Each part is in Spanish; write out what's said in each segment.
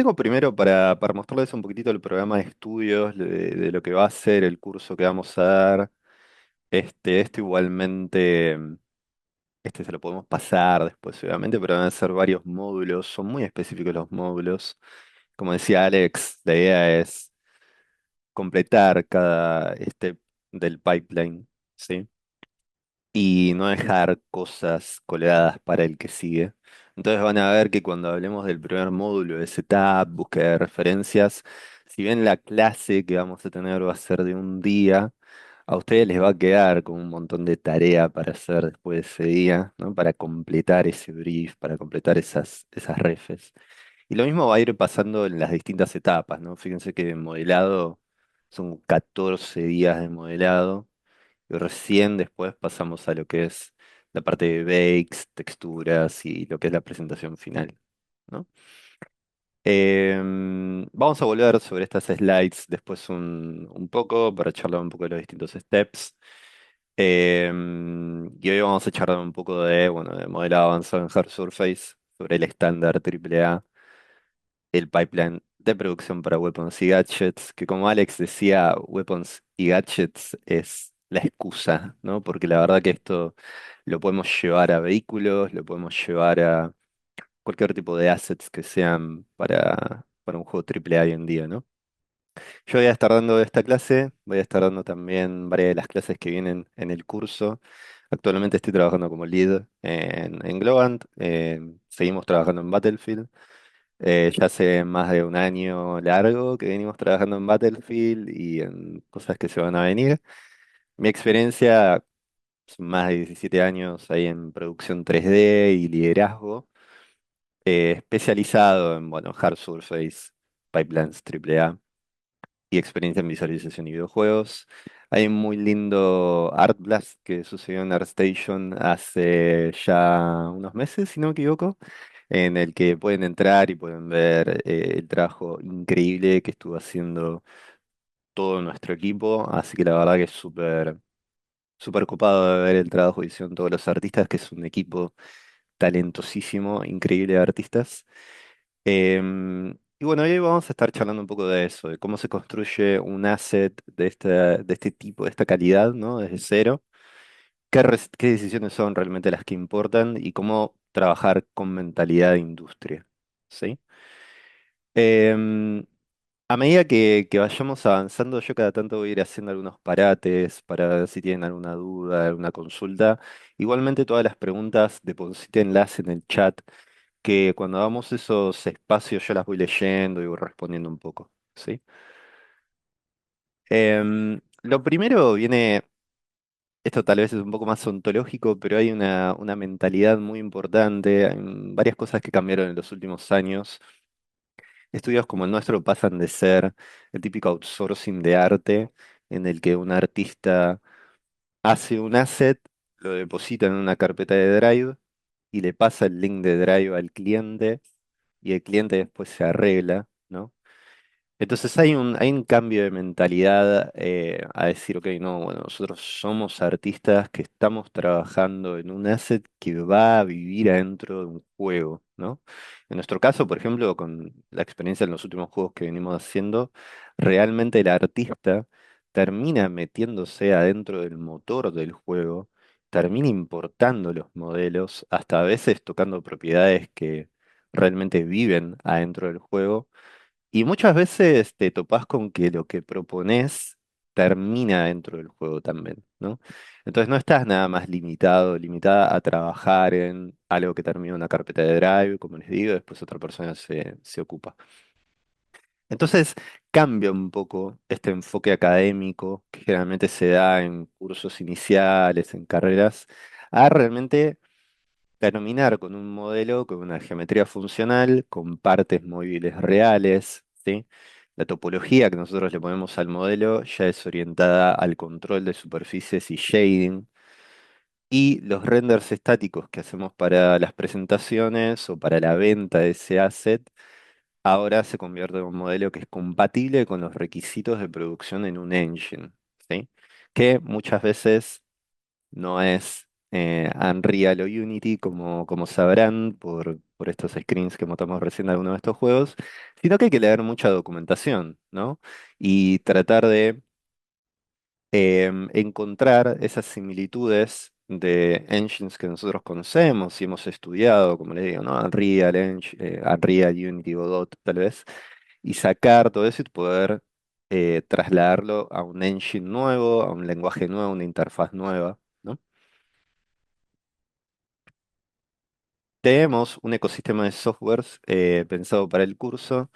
tengo primero para mostrarles un poquitito el programa de estudios, de lo que va a ser el curso que vamos a dar. Esto igualmente, este se lo podemos pasar después, obviamente, pero van a ser varios módulos, son muy específicos los módulos. Como decía Alex, la idea es completar cada step del pipeline, ¿sí? Y no dejar cosas colgadas para el que sigue. Entonces van a ver que cuando hablemos del primer módulo de setup, búsqueda de referencias, si bien la clase que vamos a tener va a ser de un día, a ustedes les va a quedar con un montón de tarea para hacer después de ese día, ¿no? Para completar ese brief, para completar esas refes. Y lo mismo va a ir pasando en las distintas etapas, ¿no? Fíjense que en modelado son 14 días de modelado. Y recién después pasamos a lo que es la parte de bakes, texturas y lo que es la presentación final, ¿no? Vamos a volver sobre estas slides después un poco para charlar un poco de los distintos steps. Y hoy vamos a charlar un poco bueno, de modelado avanzado en Hard Surface, sobre el estándar AAA, el pipeline de producción para weapons y gadgets, que como Alex decía, weapons y gadgets es la excusa, ¿no? Porque la verdad que esto lo podemos llevar a vehículos, lo podemos llevar a cualquier tipo de assets que sean para un juego AAA hoy en día, ¿no? Yo voy a estar dando esta clase, voy a estar dando también varias de las clases que vienen en el curso. Actualmente estoy trabajando como lead en Globant, seguimos trabajando en Battlefield. Ya hace más de un año largo que venimos trabajando en Battlefield y en cosas que se van a venir. Mi experiencia son más de 17 años ahí en producción 3D y liderazgo, especializado en, bueno, hard surface, pipelines AAA y experiencia en visualización y videojuegos. Hay un muy lindo Art Blast que sucedió en ArtStation hace ya unos meses, si no me equivoco, en el que pueden entrar y pueden ver el trabajo increíble que estuvo haciendo todo nuestro equipo. Así que la verdad que es súper copado de ver el trabajo que hicieron todos los artistas, que es un equipo talentosísimo, increíble de artistas. Y bueno, hoy vamos a estar charlando un poco de eso, de cómo se construye un asset de este tipo, de esta calidad, ¿no? Desde cero. ¿Qué decisiones son realmente las que importan y cómo trabajar con mentalidad de industria? ¿Sí? Em, a medida que vayamos avanzando, yo cada tanto voy a ir haciendo algunos parates para ver si tienen alguna duda, alguna consulta. Igualmente todas las preguntas deposítenlas en el chat, que cuando hagamos esos espacios yo las voy leyendo y voy respondiendo un poco, ¿sí? Lo primero viene, esto tal vez es un poco más ontológico, pero hay una mentalidad muy importante, hay varias cosas que cambiaron en los últimos años. Estudios como el nuestro pasan de ser el típico outsourcing de arte, en el que un artista hace un asset, lo deposita en una carpeta de Drive y le pasa el link de Drive al cliente y el cliente después se arregla, ¿no? Entonces hay un cambio de mentalidad a decir, ok, no, bueno, nosotros somos artistas que estamos trabajando en un asset que va a vivir adentro de un juego, ¿no? En nuestro caso, por ejemplo, con la experiencia en los últimos juegos que venimos haciendo, realmente el artista termina metiéndose adentro del motor del juego, termina importando los modelos, hasta a veces tocando propiedades que realmente viven adentro del juego y muchas veces te topás con que lo que propones termina dentro del juego también, ¿no? Entonces no estás nada más limitada a trabajar en algo que termina en una carpeta de Drive, como les digo, después otra persona se ocupa. Entonces cambia un poco este enfoque académico que generalmente se da en cursos iniciales, en carreras, a realmente terminar con un modelo con una geometría funcional, con partes móviles reales, ¿sí? La topología que nosotros le ponemos al modelo ya es orientada al control de superficies y shading. Y los renders estáticos que hacemos para las presentaciones o para la venta de ese asset, ahora se convierte en un modelo que es compatible con los requisitos de producción en un engine, ¿sí? Que muchas veces no es Unreal o Unity, como sabrán por estos screens que mostramos recién de algunos de estos juegos, sino que hay que leer mucha documentación, ¿no? Y tratar de encontrar esas similitudes de engines que nosotros conocemos y hemos estudiado, como les digo, ¿no? Unreal, Unity, Godot, tal vez, y sacar todo eso y poder trasladarlo a un engine nuevo, a un lenguaje nuevo, una interfaz nueva, ¿no? Tenemos un ecosistema de softwares pensado para el curso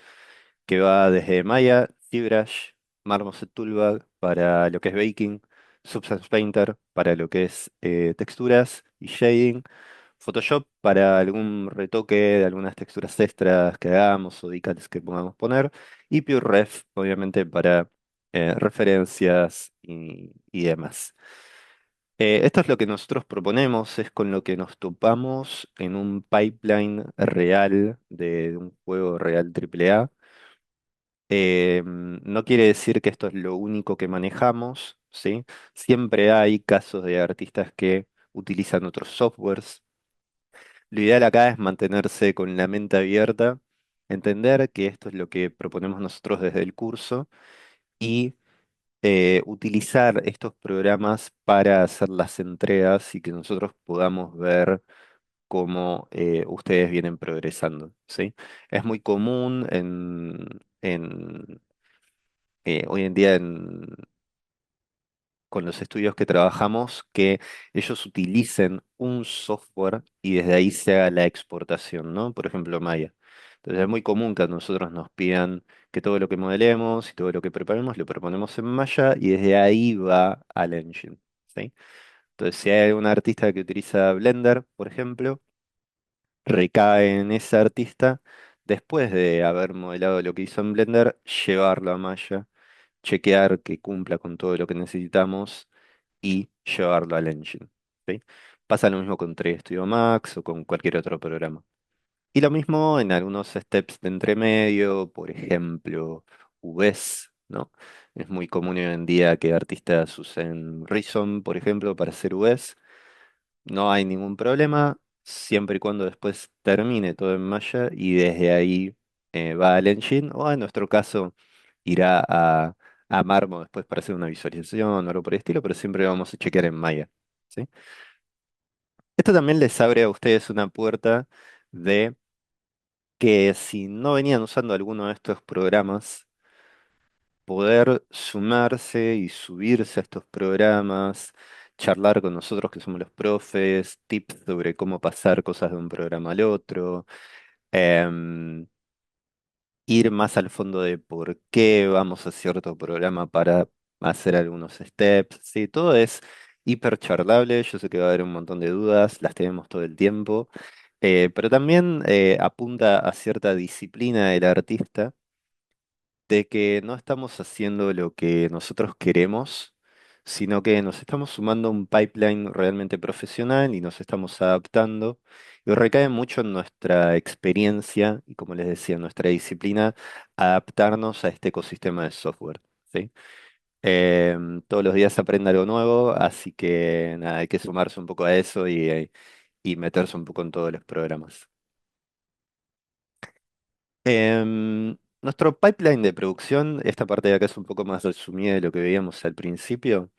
que va desde Maya, ZBrush, Marmoset Toolbag para lo que es baking, Substance Painter para lo que es texturas y shading, Photoshop para algún retoque de algunas texturas extras que hagamos o decals que podamos poner, y PureRef, obviamente, para referencias y demás. Esto es lo que nosotros proponemos, es con lo que nos topamos en un pipeline real de un juego real AAA. No quiere decir que esto es lo único que manejamos, ¿sí? Siempre hay casos de artistas que utilizan otros softwares. Lo ideal acá es mantenerse con la mente abierta, entender que esto es lo que proponemos nosotros desde el curso y utilizar estos programas para hacer las entregas y que nosotros podamos ver cómo ustedes vienen progresando, ¿sí? Es muy común hoy en día con los estudios que trabajamos que ellos utilicen un software y desde ahí se haga la exportación, ¿no? Por ejemplo, Maya. Entonces es muy común que a nosotros nos pidan que todo lo que modelemos y todo lo que preparemos lo proponemos en Maya y desde ahí va al engine, ¿sí? Entonces si hay un artista que utiliza Blender, por ejemplo, recae en ese artista después de haber modelado lo que hizo en Blender, llevarlo a Maya, chequear que cumpla con todo lo que necesitamos y llevarlo al engine, ¿sí? Pasa lo mismo con 3 Studio Max o con cualquier otro programa. Y lo mismo en algunos steps de entremedio, por ejemplo, UVs, ¿no? Es muy común hoy en día que artistas usen Reason, por ejemplo, para hacer UVs. No hay ningún problema, siempre y cuando después termine todo en Maya y desde ahí va al engine, o en nuestro caso irá a Marmo después para hacer una visualización o algo por el estilo, pero siempre vamos a chequear en Maya, ¿sí? Esto también les abre a ustedes una puerta de que si no venían usando alguno de estos programas, poder sumarse y subirse a estos programas, charlar con nosotros que somos los profes, tips sobre cómo pasar cosas de un programa al otro, em, ir más al fondo de por qué vamos a cierto programa para hacer algunos steps, sí, todo es hiper charlable, yo sé que va a haber un montón de dudas, las tenemos todo el tiempo, pero también apunta a cierta disciplina del artista de que no estamos haciendo lo que nosotros queremos, sino que nos estamos sumando a un pipeline realmente profesional y nos estamos adaptando. Y recae mucho en nuestra experiencia y, como les decía, en nuestra disciplina, adaptarnos a este ecosistema de software, ¿sí? Todos los días se aprende algo nuevo, así que nada, hay que sumarse un poco a eso y meterse un poco en todos los programas. Nuestro pipeline de producción, esta parte de acá es un poco más resumida de lo que veíamos al principio.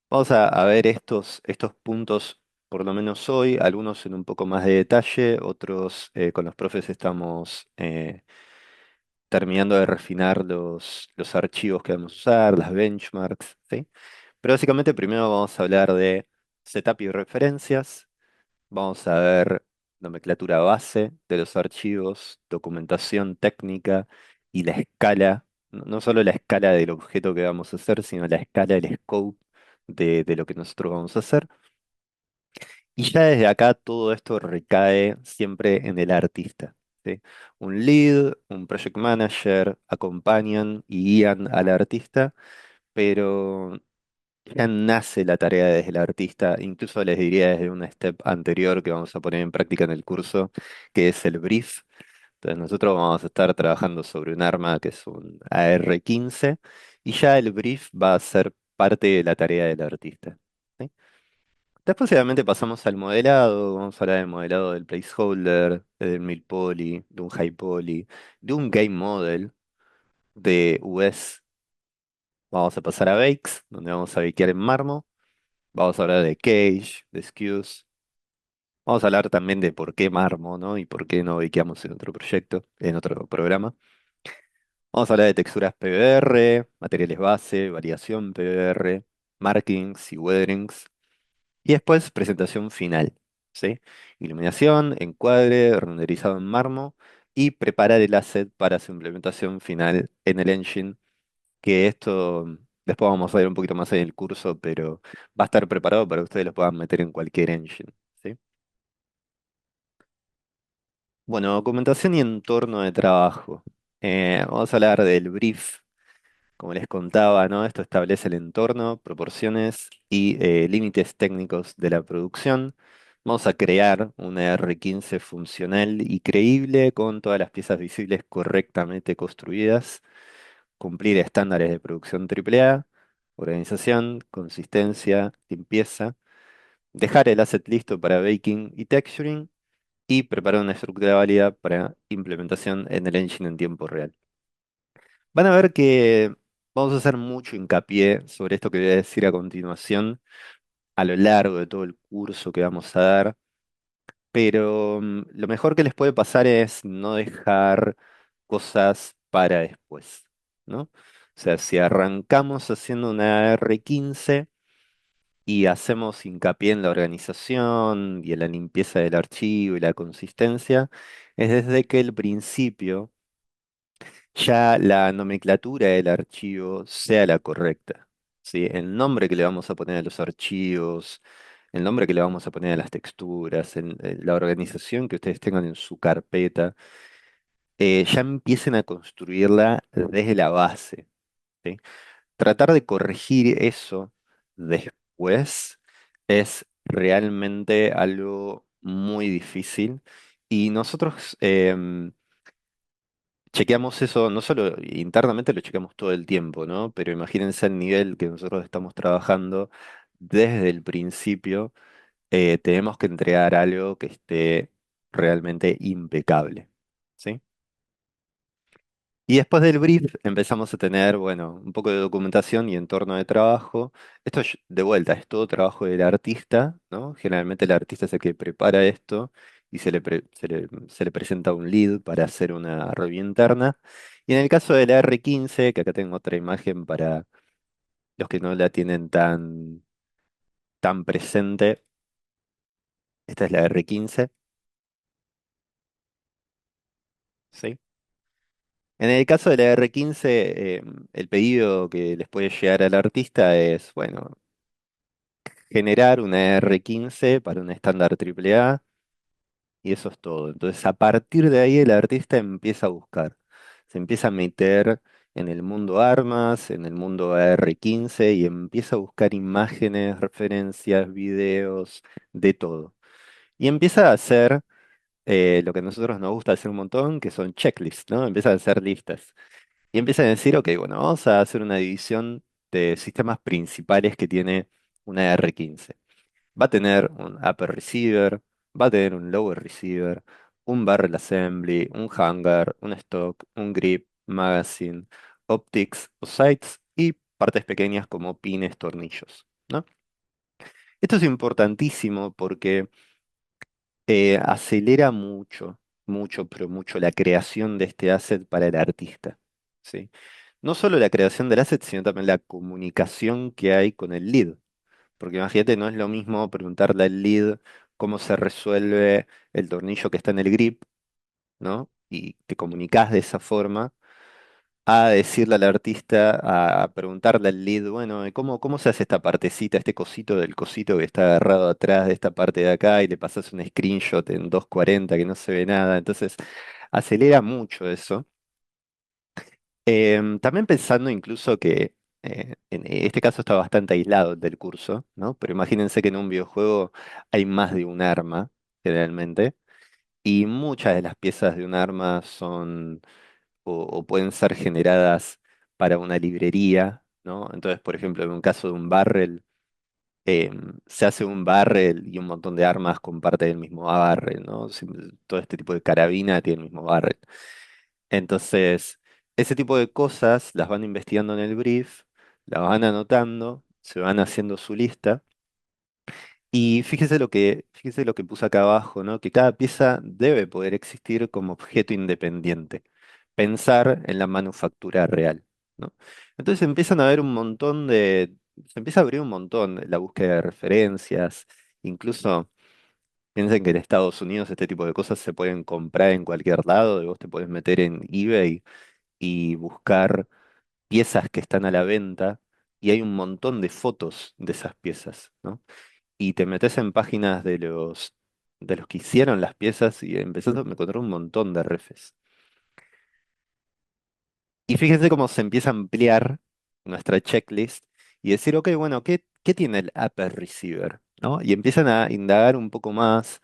Vamos a ver estos puntos, por lo menos hoy, algunos en un poco más de detalle, otros con los profes estamos terminando de refinar los archivos que vamos a usar, las benchmarks, ¿sí? Pero básicamente primero vamos a hablar de setup y referencias. Vamos a ver nomenclatura base de los archivos, documentación técnica y la escala, no solo la escala del objeto que vamos a hacer, sino la escala del scope de lo que nosotros vamos a hacer. Y ya desde acá todo esto recae siempre en el artista, ¿sí? Un lead, un project manager acompañan y guían al artista, pero ya nace la tarea desde el artista, incluso les diría desde un step anterior que vamos a poner en práctica en el curso, que es el brief. Entonces nosotros vamos a estar trabajando sobre un arma que es un AR-15 y ya el brief va a ser parte de la tarea del artista, ¿sí? Después, obviamente, pasamos al modelado. Vamos a hablar del modelado del placeholder, del mil poly, de un high poly, de un game model, de US. Vamos a pasar a bakes, donde vamos a bakear en Marmo. Vamos a hablar de cage, de skews. Vamos a hablar también de por qué Marmo, ¿no? Y por qué no bakeamos en otro proyecto, en otro programa. Vamos a hablar de texturas PBR, materiales base, variación PBR, markings y weatherings. Y después presentación final, ¿sí? Iluminación, encuadre, renderizado en Marmo y preparar el asset para su implementación final en el engine, que esto después vamos a ver un poquito más en el curso, pero va a estar preparado para que ustedes lo puedan meter en cualquier engine, ¿sí? Bueno, documentación y entorno de trabajo. Vamos a hablar del brief. Como les contaba, ¿no? Esto establece el entorno, proporciones y límites técnicos de la producción. Vamos a crear una R15 funcional y creíble con todas las piezas visibles correctamente construidas, cumplir estándares de producción AAA, organización, consistencia, limpieza, dejar el asset listo para baking y texturing y preparar una estructura válida para implementación en el engine en tiempo real. Van a ver que vamos a hacer mucho hincapié sobre esto que voy a decir a continuación a lo largo de todo el curso que vamos a dar, pero lo mejor que les puede pasar es no dejar cosas para después, ¿no? O sea, si arrancamos haciendo una R15 y hacemos hincapié en la organización y en la limpieza del archivo y la consistencia, es desde que el principio ya la nomenclatura del archivo sea la correcta, ¿sí? El nombre que le vamos a poner a los archivos, el nombre que le vamos a poner a las texturas, la organización que ustedes tengan en su carpeta, ya empiecen a construirla desde la base, ¿sí? Tratar de corregir eso después es realmente algo muy difícil y nosotros chequeamos eso, no solo internamente lo chequeamos todo el tiempo, ¿no? Pero imagínense el nivel que nosotros estamos trabajando desde el principio. Tenemos que entregar algo que esté realmente impecable, ¿sí? Y después del brief empezamos a tener, bueno, un poco de documentación y entorno de trabajo. Esto de vuelta es todo trabajo del artista, ¿no? Generalmente el artista es el que prepara esto y se le presenta un lead para hacer una review interna. Y en el caso de la R15, que acá tengo otra imagen para los que no la tienen tan presente, esta es la R15, ¿sí? En el caso de la R15, el pedido que les puede llegar al artista es, bueno, generar una R15 para un estándar AAA y eso es todo. Entonces, a partir de ahí el artista empieza a buscar, se empieza a meter en el mundo armas, en el mundo R15 y empieza a buscar imágenes, referencias, videos, de todo. Y empieza a hacer lo que a nosotros nos gusta hacer un montón, que son checklists, ¿no? Empieza a hacer listas. Y empieza a decir, ok, bueno, vamos a hacer una división de sistemas principales que tiene una R15. Va a tener un upper receiver, va a tener un lower receiver, un barrel assembly, un hangar, un stock, un grip, magazine, optics o sights y partes pequeñas como pines, tornillos, ¿no? Esto es importantísimo porque acelera mucho, mucho, pero mucho la creación de este asset para el artista, ¿sí? No solo la creación del asset, sino también la comunicación que hay con el lead. Porque imagínate, no es lo mismo preguntarle al lead cómo se resuelve el tornillo que está en el grip, ¿no? Y te comunicas de esa forma, a decirle al artista, a preguntarle al lead, bueno, ¿y cómo se hace esta partecita, este cosito del cosito que está agarrado atrás de esta parte de acá y le pasas un screenshot en 240 que no se ve nada? Entonces, acelera mucho eso. También pensando incluso que en este caso está bastante aislado del curso, ¿no? Pero imagínense que en un videojuego hay más de un arma, generalmente, y muchas de las piezas de un arma son o pueden ser generadas para una librería, ¿no? Entonces, por ejemplo, en un caso de un barrel, eh, se hace un barrel y un montón de armas con parte del mismo barrel, ¿no? Todo este tipo de carabina tiene el mismo barrel. Entonces, ese tipo de cosas las van investigando en el brief, las van anotando, se van haciendo su lista. Y fíjese lo que puse acá abajo, ¿no? Que cada pieza debe poder existir como objeto independiente. Pensar en la manufactura real, ¿no? Entonces empiezan a haber un montón se empieza a abrir un montón la búsqueda de referencias. Incluso piensen que en Estados Unidos este tipo de cosas se pueden comprar en cualquier lado, y vos te puedes meter en eBay y buscar piezas que están a la venta y hay un montón de fotos de esas piezas, ¿no? Y te metes en páginas de los que hicieron las piezas y empezás a encontrar un montón de refes. Y fíjense cómo se empieza a ampliar nuestra checklist y decir, ok, bueno, ¿qué tiene el upper receiver? ¿No? Y empiezan a indagar un poco más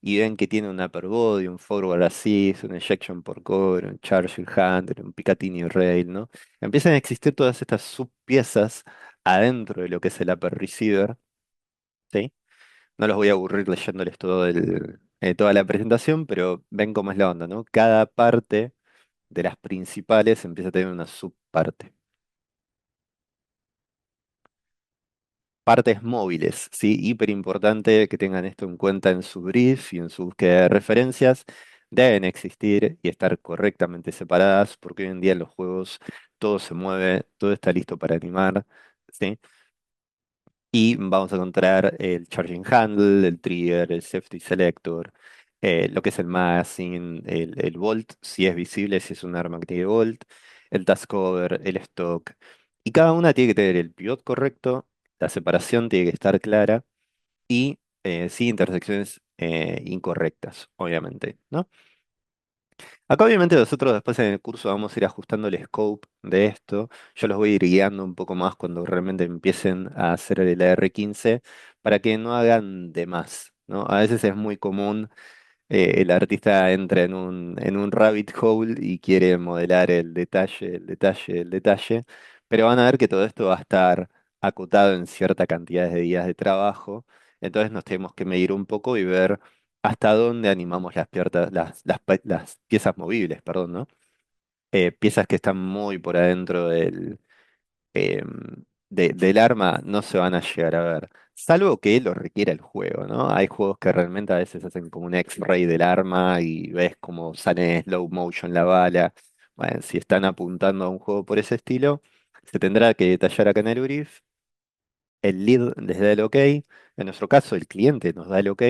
y ven que tiene un upper body, un forward assist, un ejection por core, un charging handle, un Picatinny rail, ¿no? Empiezan a existir todas estas subpiezas adentro de lo que es el upper receiver, ¿sí? No los voy a aburrir leyéndoles toda la presentación, pero ven cómo es la onda, ¿no? Cada parte de las principales empieza a tener una subparte. Partes móviles, ¿sí? Hiper importante que tengan esto en cuenta en su brief y en su búsqueda de referencias. Deben existir y estar correctamente separadas, porque hoy en día en los juegos todo se mueve, todo está listo para animar, ¿sí? Y vamos a encontrar el charging handle, el trigger, el safety selector, lo que es el magazine, el volt, si es visible, si es un arma que tiene volt, el task cover, el stock. Y cada una tiene que tener el pivot correcto, la separación tiene que estar clara y sí intersecciones incorrectas, obviamente, ¿no? Acá obviamente nosotros después en el curso vamos a ir ajustando el scope de esto. Yo los voy a ir guiando un poco más cuando realmente empiecen a hacer el R15 para que no hagan de más, ¿no? A veces es muy común el artista entra en un rabbit hole y quiere modelar el detalle, el detalle, el detalle, pero van a ver que todo esto va a estar acotado en cierta cantidad de días de trabajo, entonces nos tenemos que medir un poco y ver hasta dónde animamos las piezas movibles, perdón, ¿no? Piezas que están muy por adentro em, del arma no se van a llegar a ver, salvo que lo requiera el juego, ¿no? Hay juegos que realmente a veces hacen como un X-ray del arma y ves cómo sale en slow motion la bala. Bueno, si están apuntando a un juego por ese estilo, se tendrá que detallar acá en el brief. El lead les da el OK, en nuestro caso el cliente nos da el OK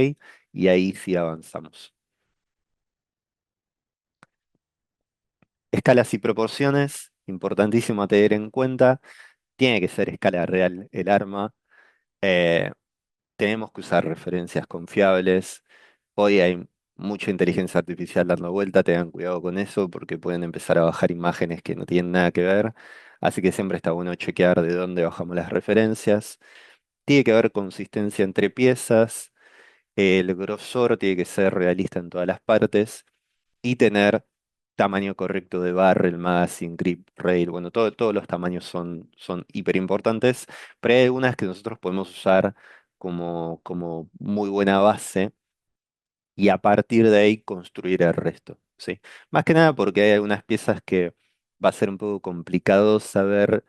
y ahí sí avanzamos. Escalas y proporciones, importantísimo a tener en cuenta. Tiene que ser escala real el arma. Eh, Tenemos que usar referencias confiables. Hoy hay mucha inteligencia artificial dando vuelta, tengan cuidado con eso porque pueden empezar a bajar imágenes que no tienen nada que ver. Así que siempre está bueno chequear de dónde bajamos las referencias. Tiene que haber consistencia entre piezas. El grosor tiene que ser realista en todas las partes y tener tamaño correcto de barrel, magazine, grip, rail. Bueno, todos los tamaños son hiper importantes, pero hay algunas que nosotros podemos usar como muy buena base y a partir de ahí construir el resto, ¿sí? Más que nada porque hay algunas piezas que va a ser un poco complicado saber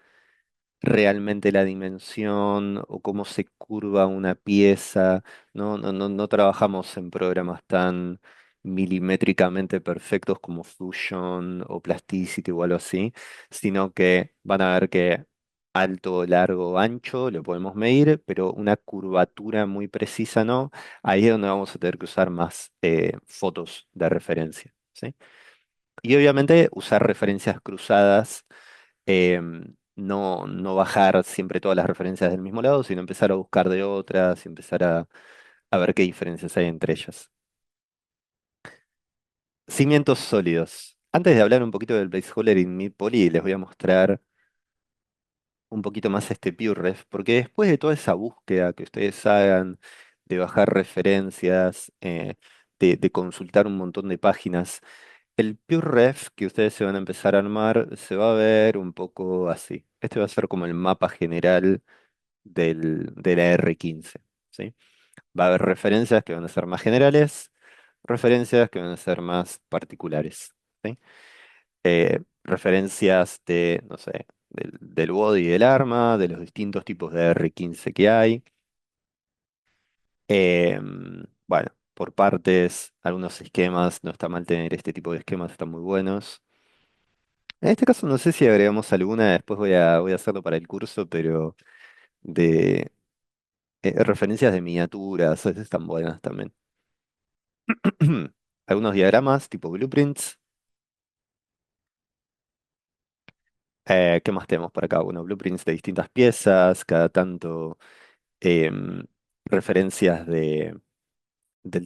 realmente la dimensión o cómo se curva una pieza. No trabajamos en programas tan milimétricamente perfectos como Fusion o Plasticity o algo así, sino que van a ver que alto, largo, ancho lo podemos medir, pero una curvatura muy precisa no. Ahí es donde vamos a tener que usar más fotos de referencia, ¿sí? Y obviamente usar referencias cruzadas, no bajar siempre todas las referencias del mismo lado, sino empezar a buscar de otras y empezar a ver qué diferencias hay entre ellas. Cimientos sólidos. Antes de hablar un poquito del placeholder in mid poly, les voy a mostrar un poquito más este PureRef, porque después de toda esa búsqueda que ustedes hagan, de bajar referencias, de consultar un montón de páginas, el PureRef que ustedes se van a empezar a armar se va a ver un poco así. Este va a ser como el mapa general de la R15, ¿sí? Va a haber referencias que van a ser más generales, referencias que van a ser más particulares, ¿sí? Referencias de, no sé, del body del arma, de los distintos tipos de R15 que hay. Bueno, por partes, algunos esquemas, no está mal tener este tipo de esquemas, están muy buenos. En este caso no sé si agregamos alguna, después voy a hacerlo para el curso, pero de referencias de miniaturas, esas están buenas también. Algunos diagramas tipo blueprints. ¿Qué más tenemos por acá? Bueno, blueprints de distintas piezas, cada tanto em, referencias del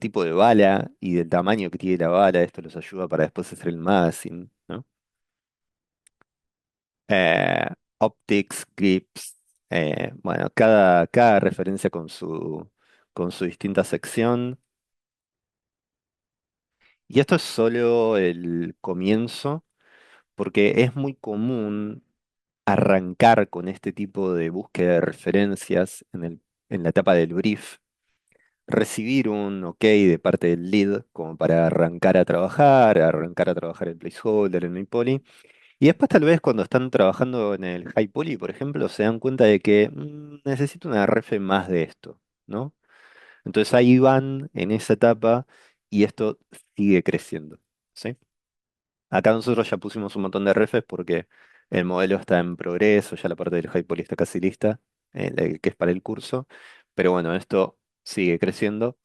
tipo de bala y del tamaño que tiene la bala. Esto los ayuda para después hacer el magazine, ¿no? Eh, Optics, grips, bueno, cada referencia con su distinta sección. Y esto es solo el comienzo, porque es muy común arrancar con este tipo de búsqueda de referencias en la etapa del brief, recibir un OK de parte del lead como para arrancar a trabajar el placeholder, el main poly, y después tal vez cuando están trabajando en el high poly, por ejemplo, se dan cuenta de que necesito una ref más de esto, ¿no? Entonces ahí van en esa etapa y esto sigue creciendo, ¿sí? Acá nosotros ya pusimos un montón de refs porque el modelo está en progreso, ya la parte del high poly está casi lista, que es para el curso, pero bueno, esto sigue creciendo.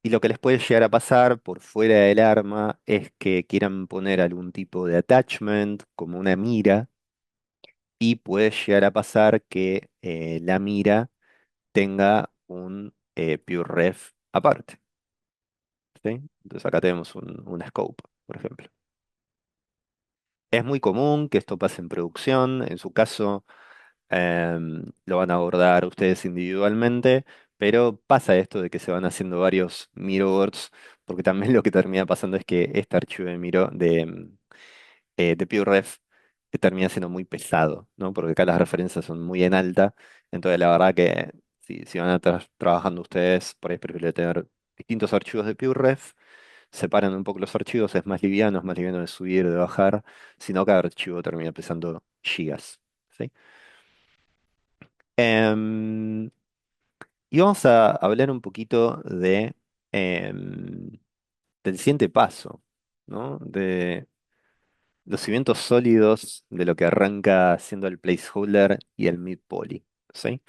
Y lo que les puede llegar a pasar por fuera del arma es que quieran poner algún tipo de attachment, como una mira, y puede llegar a pasar que la mira tenga un pure ref aparte, ¿sí? Entonces acá tenemos un scope, por ejemplo. Es muy común que esto pase en producción, en su caso lo van a abordar ustedes individualmente, pero pasa esto de que se van haciendo varios miroboards, porque también lo que termina pasando es que este archivo de de PureRef termina siendo muy pesado, ¿no? Porque acá las referencias son muy en alta, entonces la verdad que si van a estar trabajando ustedes, por ahí es preferible tener distintos archivos de PureRef, separan un poco los archivos, es más liviano de subir, de bajar, sino cada archivo termina pesando gigas, ¿sí? Em, y vamos a hablar un poquito em, del siguiente paso, ¿no? De los cimientos sólidos de lo que arranca siendo el placeholder y el mid poly, ¿sí?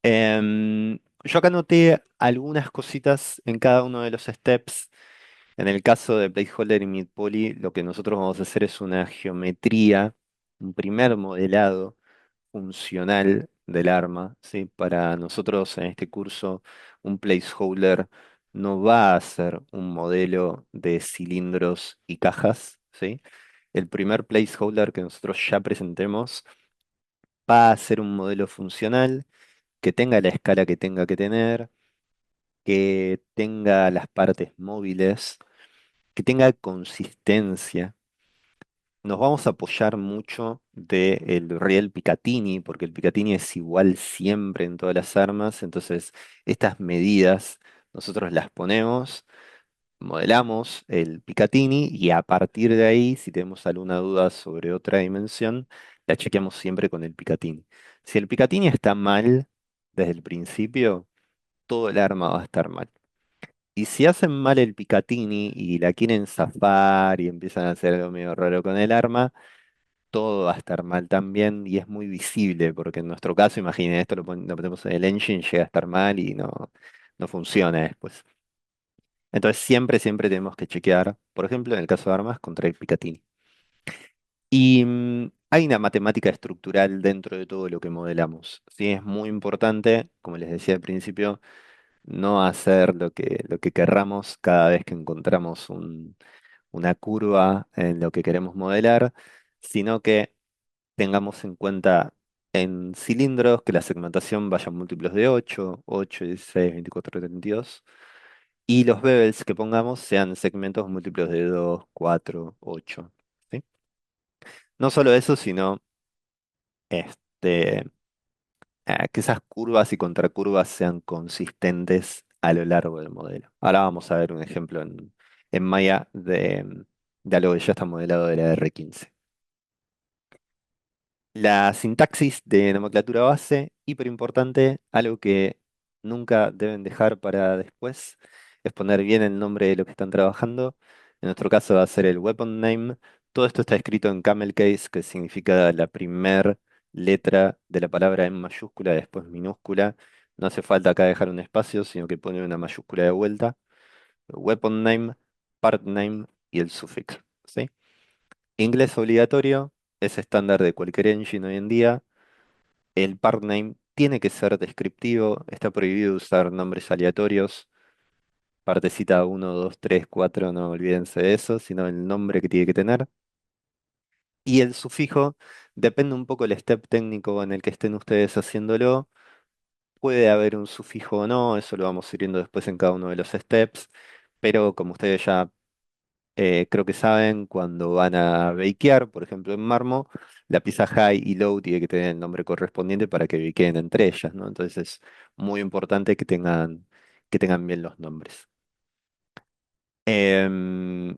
Yo acá anoté algunas cositas en cada uno de los steps. En el caso de placeholder y mid poly, lo que nosotros vamos a hacer es una geometría, un primer modelado funcional del arma, ¿sí? Para nosotros en este curso, un placeholder no va a ser un modelo de cilindros y cajas, ¿sí? El primer placeholder que nosotros ya presentemos va a ser un modelo funcional que tenga la escala que tenga que tener, que tenga las partes móviles, que tenga consistencia. Nos vamos a apoyar mucho del riel Picatinny, porque el Picatinny es igual siempre en todas las armas, entonces estas medidas nosotros las ponemos, modelamos el Picatinny y a partir de ahí, si tenemos alguna duda sobre otra dimensión, la chequeamos siempre con el Picatinny. Si el Picatinny está mal desde el principio, todo el arma va a estar mal. Y si hacen mal el Picatinny y la quieren zafar y empiezan a hacer algo medio raro con el arma, todo va a estar mal también y es muy visible, porque en nuestro caso, imaginen, esto lo ponemos en el engine, llega a estar mal y no funciona después. Entonces siempre tenemos que chequear, por ejemplo, en el caso de armas, contra el Picatinny. Y hay una matemática estructural dentro de todo lo que modelamos. Sí, es muy importante, como les decía al principio, no hacer lo que querramos cada vez que encontramos una curva en lo que queremos modelar, sino que tengamos en cuenta en cilindros que la segmentación vaya en múltiplos de 8, 16, 24, 32, y los bevels que pongamos sean segmentos múltiplos de 2, 4, 8. ¿Sí? No solo eso, sino este, que esas curvas y contracurvas sean consistentes a lo largo del modelo. Ahora vamos a ver un ejemplo en Maya de algo que ya está modelado de la R15. La sintaxis de nomenclatura base, hiper importante, algo que nunca deben dejar para después, es poner bien el nombre de lo que están trabajando. En nuestro caso va a ser el weapon name. Todo esto está escrito en camel case, que significa la primer letra de la palabra en mayúscula, después minúscula. No hace falta acá dejar un espacio, sino que pone una mayúscula de vuelta. Weapon name, part name y el sufix, ¿sí? Inglés obligatorio, es estándar de cualquier engine hoy en día. El partname tiene que ser descriptivo, está prohibido usar nombres aleatorios, partecita uno, 2, 3, 4, no olvídense de eso, sino el nombre que tiene que tener. Y el sufijo depende un poco del step técnico en el que estén ustedes haciéndolo. Puede haber un sufijo o no, eso lo vamos a ir viendo después en cada uno de los steps, pero como ustedes ya creo que saben, cuando van a bakear, por ejemplo en Marmo, la pieza high y low tiene que tener el nombre correspondiente para que bakeen entre ellas, ¿no? Entonces es muy importante que tengan bien los nombres. Em,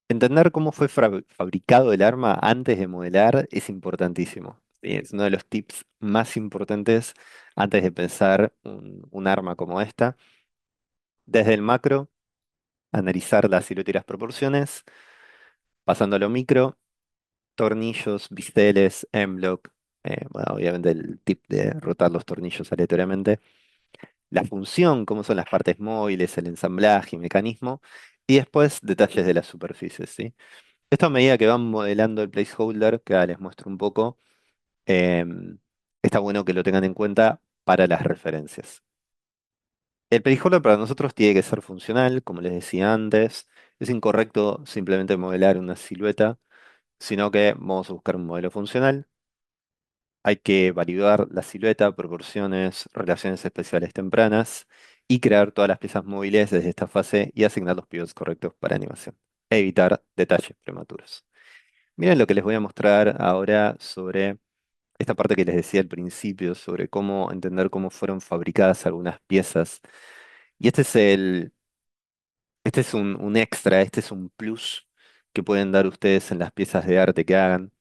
Entender cómo fue fabricado el arma antes de modelar es importantísimo. ¿Sí? Es uno de los tips más importantes antes de pensar un arma como esta. Desde el macro, analizar la silueta y las proporciones, pasando a lo micro, tornillos, bisteles, M-lock, bueno, obviamente el tip de rotar los tornillos aleatoriamente, la función, cómo son las partes móviles, el ensamblaje y mecanismo, y después detalles de las superficies, ¿sí? Esto a medida que van modelando el placeholder, que ahora les muestro un poco, em, está bueno que lo tengan en cuenta para las referencias. El placeholder para nosotros tiene que ser funcional, como les decía antes. Es incorrecto simplemente modelar una silueta, sino que vamos a buscar un modelo funcional. Hay que validar la silueta, proporciones, relaciones especiales tempranas y crear todas las piezas móviles desde esta fase y asignar los pivots correctos para animación. Evitar detalles prematuros. Miren lo que les voy a mostrar ahora sobre esta parte que les decía al principio, sobre cómo entender cómo fueron fabricadas algunas piezas. Y este es un extra, este es un plus que pueden dar ustedes en las piezas de arte que hagan.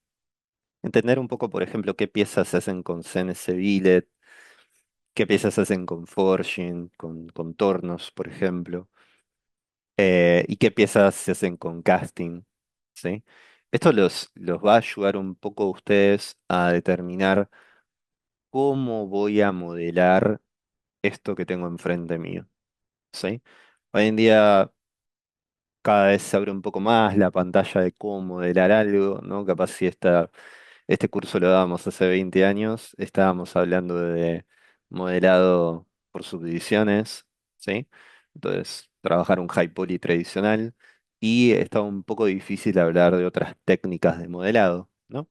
Entender un poco, por ejemplo, qué piezas se hacen con CNC Billet, qué piezas se hacen con forging, con contornos, por ejemplo, y qué piezas se hacen con casting, ¿sí? Esto los va a ayudar un poco a ustedes a determinar cómo voy a modelar esto que tengo enfrente mío, ¿sí? Hoy en día cada vez se abre un poco más la pantalla de cómo modelar algo, ¿no? Capaz si este curso lo dábamos hace 20 años, estábamos hablando de modelado por subdivisiones, ¿sí? Entonces, trabajar un high poly tradicional y estaba un poco difícil hablar de otras técnicas de modelado, ¿no?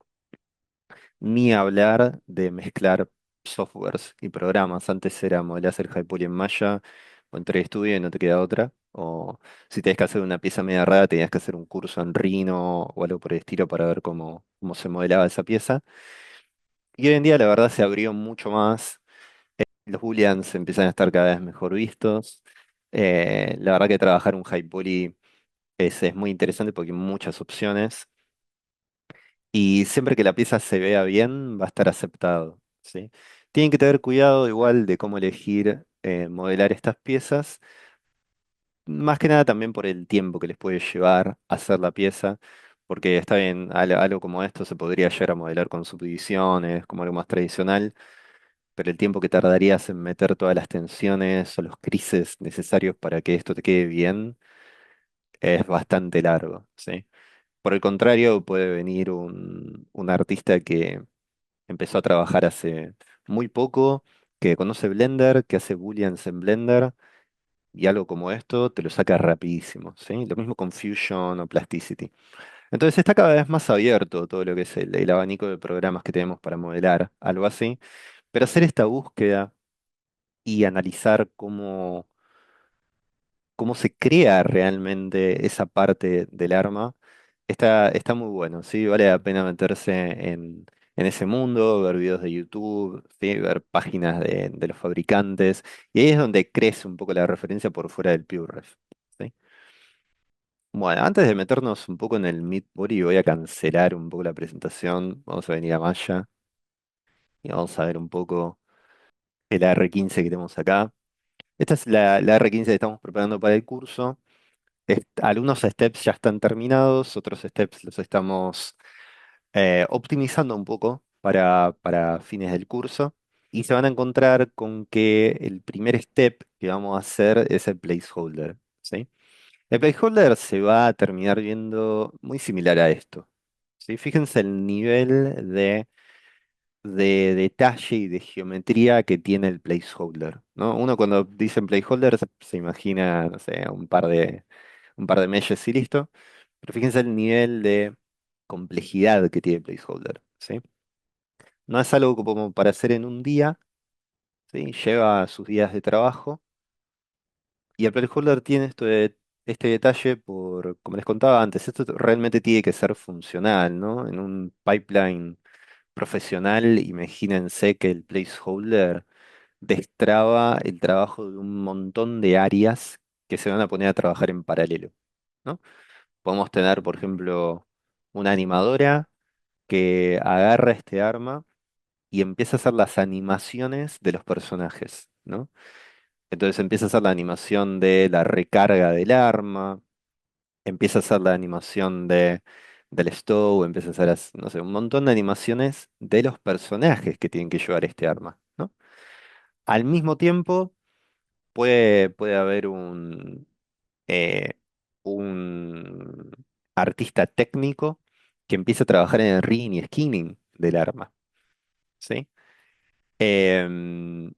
Ni hablar de mezclar softwares y programas. Antes era modelar hacer high poly en Maya o en 3D Studio y no te queda otra. O si tenías que hacer una pieza media rara, tenías que hacer un curso en Rhino o algo por el estilo para ver cómo se modelaba esa pieza. Y hoy en día la verdad se abrió mucho más. Los booleans empiezan a estar cada vez mejor vistos. La verdad que trabajar un high poly es muy interesante porque hay muchas opciones. Y siempre que la pieza se vea bien, va a estar aceptado, ¿sí? Tienen que tener cuidado igual de cómo elegir modelar estas piezas, más que nada también por el tiempo que les puede llevar hacer la pieza, porque está bien, algo como esto se podría llegar a modelar con subdivisiones, como algo más tradicional, pero el tiempo que tardarías en meter todas las tensiones o los crises necesarios para que esto te quede bien es bastante largo, ¿sí? Por el contrario, puede venir un artista que empezó a trabajar hace muy poco, que conoce Blender, que hace booleans en Blender, y algo como esto te lo saca rapidísimo, ¿sí? Lo mismo con Fusion o Plasticity. Entonces está cada vez más abierto todo lo que es el abanico de programas que tenemos para modelar, algo así. Pero hacer esta búsqueda y analizar cómo se crea realmente esa parte del arma, está muy bueno, ¿sí? Vale la pena meterse en ese mundo, ver videos de YouTube, ¿sí? Ver páginas de los fabricantes, y ahí es donde crece un poco la referencia por fuera del PureRef. ¿Sí? Bueno, antes de meternos un poco en el Meat Body, voy a cancelar un poco la presentación. Vamos a venir a Maya y vamos a ver un poco el R15 que tenemos acá. Esta es la R15 que estamos preparando para el curso. Algunos steps ya están terminados, otros steps los estamos optimizando un poco para fines del curso. Y se van a encontrar con que el primer step que vamos a hacer es el placeholder. ¿Sí? El placeholder se va a terminar viendo muy similar a esto. ¿Sí? Fíjense el nivel de detalle y de geometría que tiene el placeholder, ¿no? Uno cuando dicen placeholder se imagina, no sé, un par de meshes y listo. Pero fíjense el nivel de complejidad que tiene el placeholder, ¿sí? No es algo como para hacer en un día, ¿sí? Lleva sus días de trabajo. Y el placeholder tiene este detalle como les contaba antes, esto realmente tiene que ser funcional, ¿no? En un pipeline profesional, imagínense que el placeholder destraba el trabajo de un montón de áreas que se van a poner a trabajar en paralelo, ¿no? Podemos tener, por ejemplo, una animadora que agarra este arma y empieza a hacer las animaciones de los personajes, ¿no? Entonces empieza a hacer la animación de la recarga del arma, empieza a hacer la animación del stow, empieza a hacer, no sé, un montón de animaciones de los personajes que tienen que llevar este arma, ¿no? Al mismo tiempo, puede haber eh, un artista técnico que empieza a trabajar en el rigging y skinning del arma, ¿sí? Em,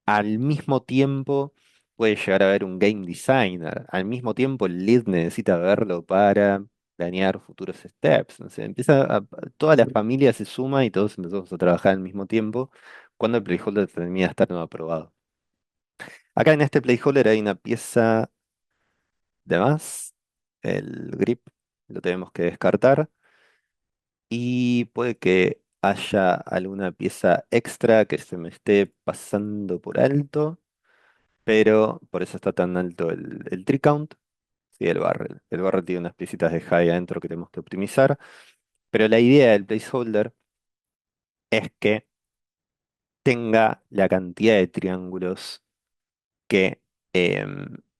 Al mismo tiempo puede llegar a haber un game designer. Al mismo tiempo el lead necesita verlo para planear futuros steps. No sé, toda la familia se suma y todos empezamos a trabajar al mismo tiempo cuando el placeholder termina de estar no aprobado. Acá en este placeholder hay una pieza de más. El grip lo tenemos que descartar. Y puede que haya alguna pieza extra que se me esté pasando por alto. Pero por eso está tan alto el tree count. Sí, el barrel. El barrel tiene unas piecitas de high adentro que tenemos que optimizar. Pero la idea del placeholder es que tenga la cantidad de triángulos que